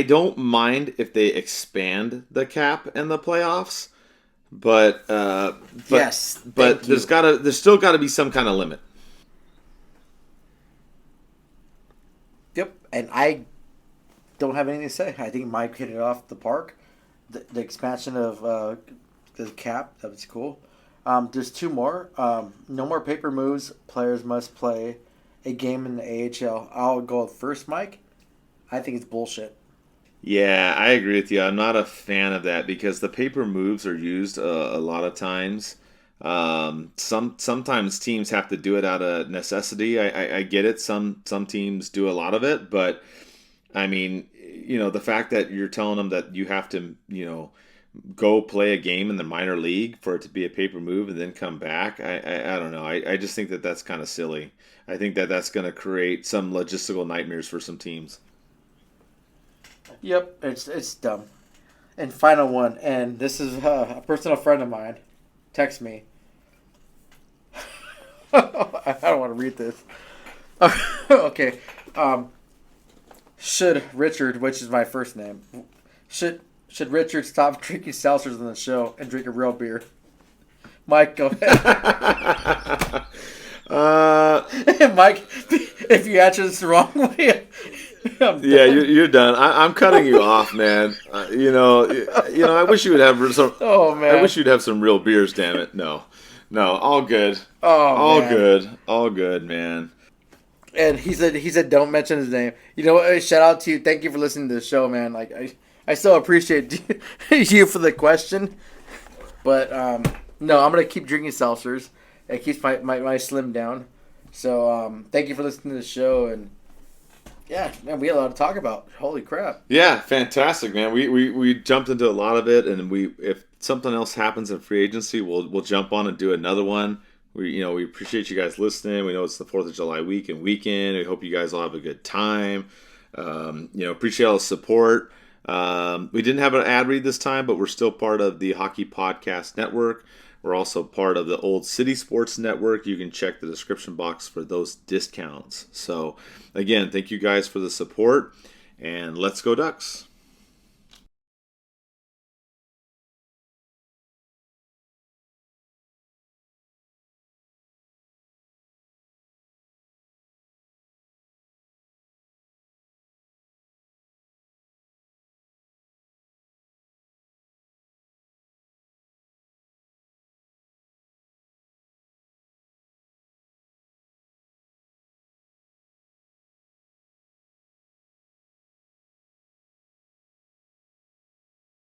don't mind if they expand the cap in the playoffs. But yes, but there's still got to be some kind of limit. Yep, and I don't have anything to say. I think Mike hit it off the park. The expansion of the cap, that was cool. There's two more. No more paper moves. Players must play a game in the AHL. I'll go first, Mike. I think it's bullshit. Yeah, I agree with you. I'm not a fan of that because the paper moves are used a lot of times. Sometimes teams have to do it out of necessity. I get it. Some teams do a lot of it, but I mean, the fact that you're telling them that you have to, go play a game in the minor league for it to be a paper move and then come back, I don't know. I just think that that's kind of silly. I think that that's going to create some logistical nightmares for some teams. Yep, it's dumb. And final one, and this is a personal friend of mine. Text me. I don't want to read this. Okay. Should Richard, which is my first name, should Richard stop drinking seltzers on the show and drink a real beer? Mike, go ahead. Mike, if you answer this the wrong way, yeah, you're done. I'm cutting you off, man. I wish you would have some. Oh man, I wish you'd have some real beers. Damn it, no, all good. Oh, all man. all good, man. And he said, don't mention his name. You know what? Shout out to you. Thank you for listening to the show, man. Like I still appreciate you for the question, but no, I'm gonna keep drinking seltzers. It keeps my slim down. So thank you for listening to the show, and yeah, man, we had a lot to talk about. Holy crap! Yeah, fantastic, man. We jumped into a lot of it, and if something else happens in free agency, we'll jump on and do another one. We appreciate you guys listening. We know it's the 4th of July week and weekend. We hope you guys all have a good time. Appreciate all the support. We didn't have an ad read this time, but we're still part of the Hockey Podcast Network. We're also part of the Old City Sports Network. You can check the description box for those discounts. So, again, thank you guys for the support, and let's go Ducks.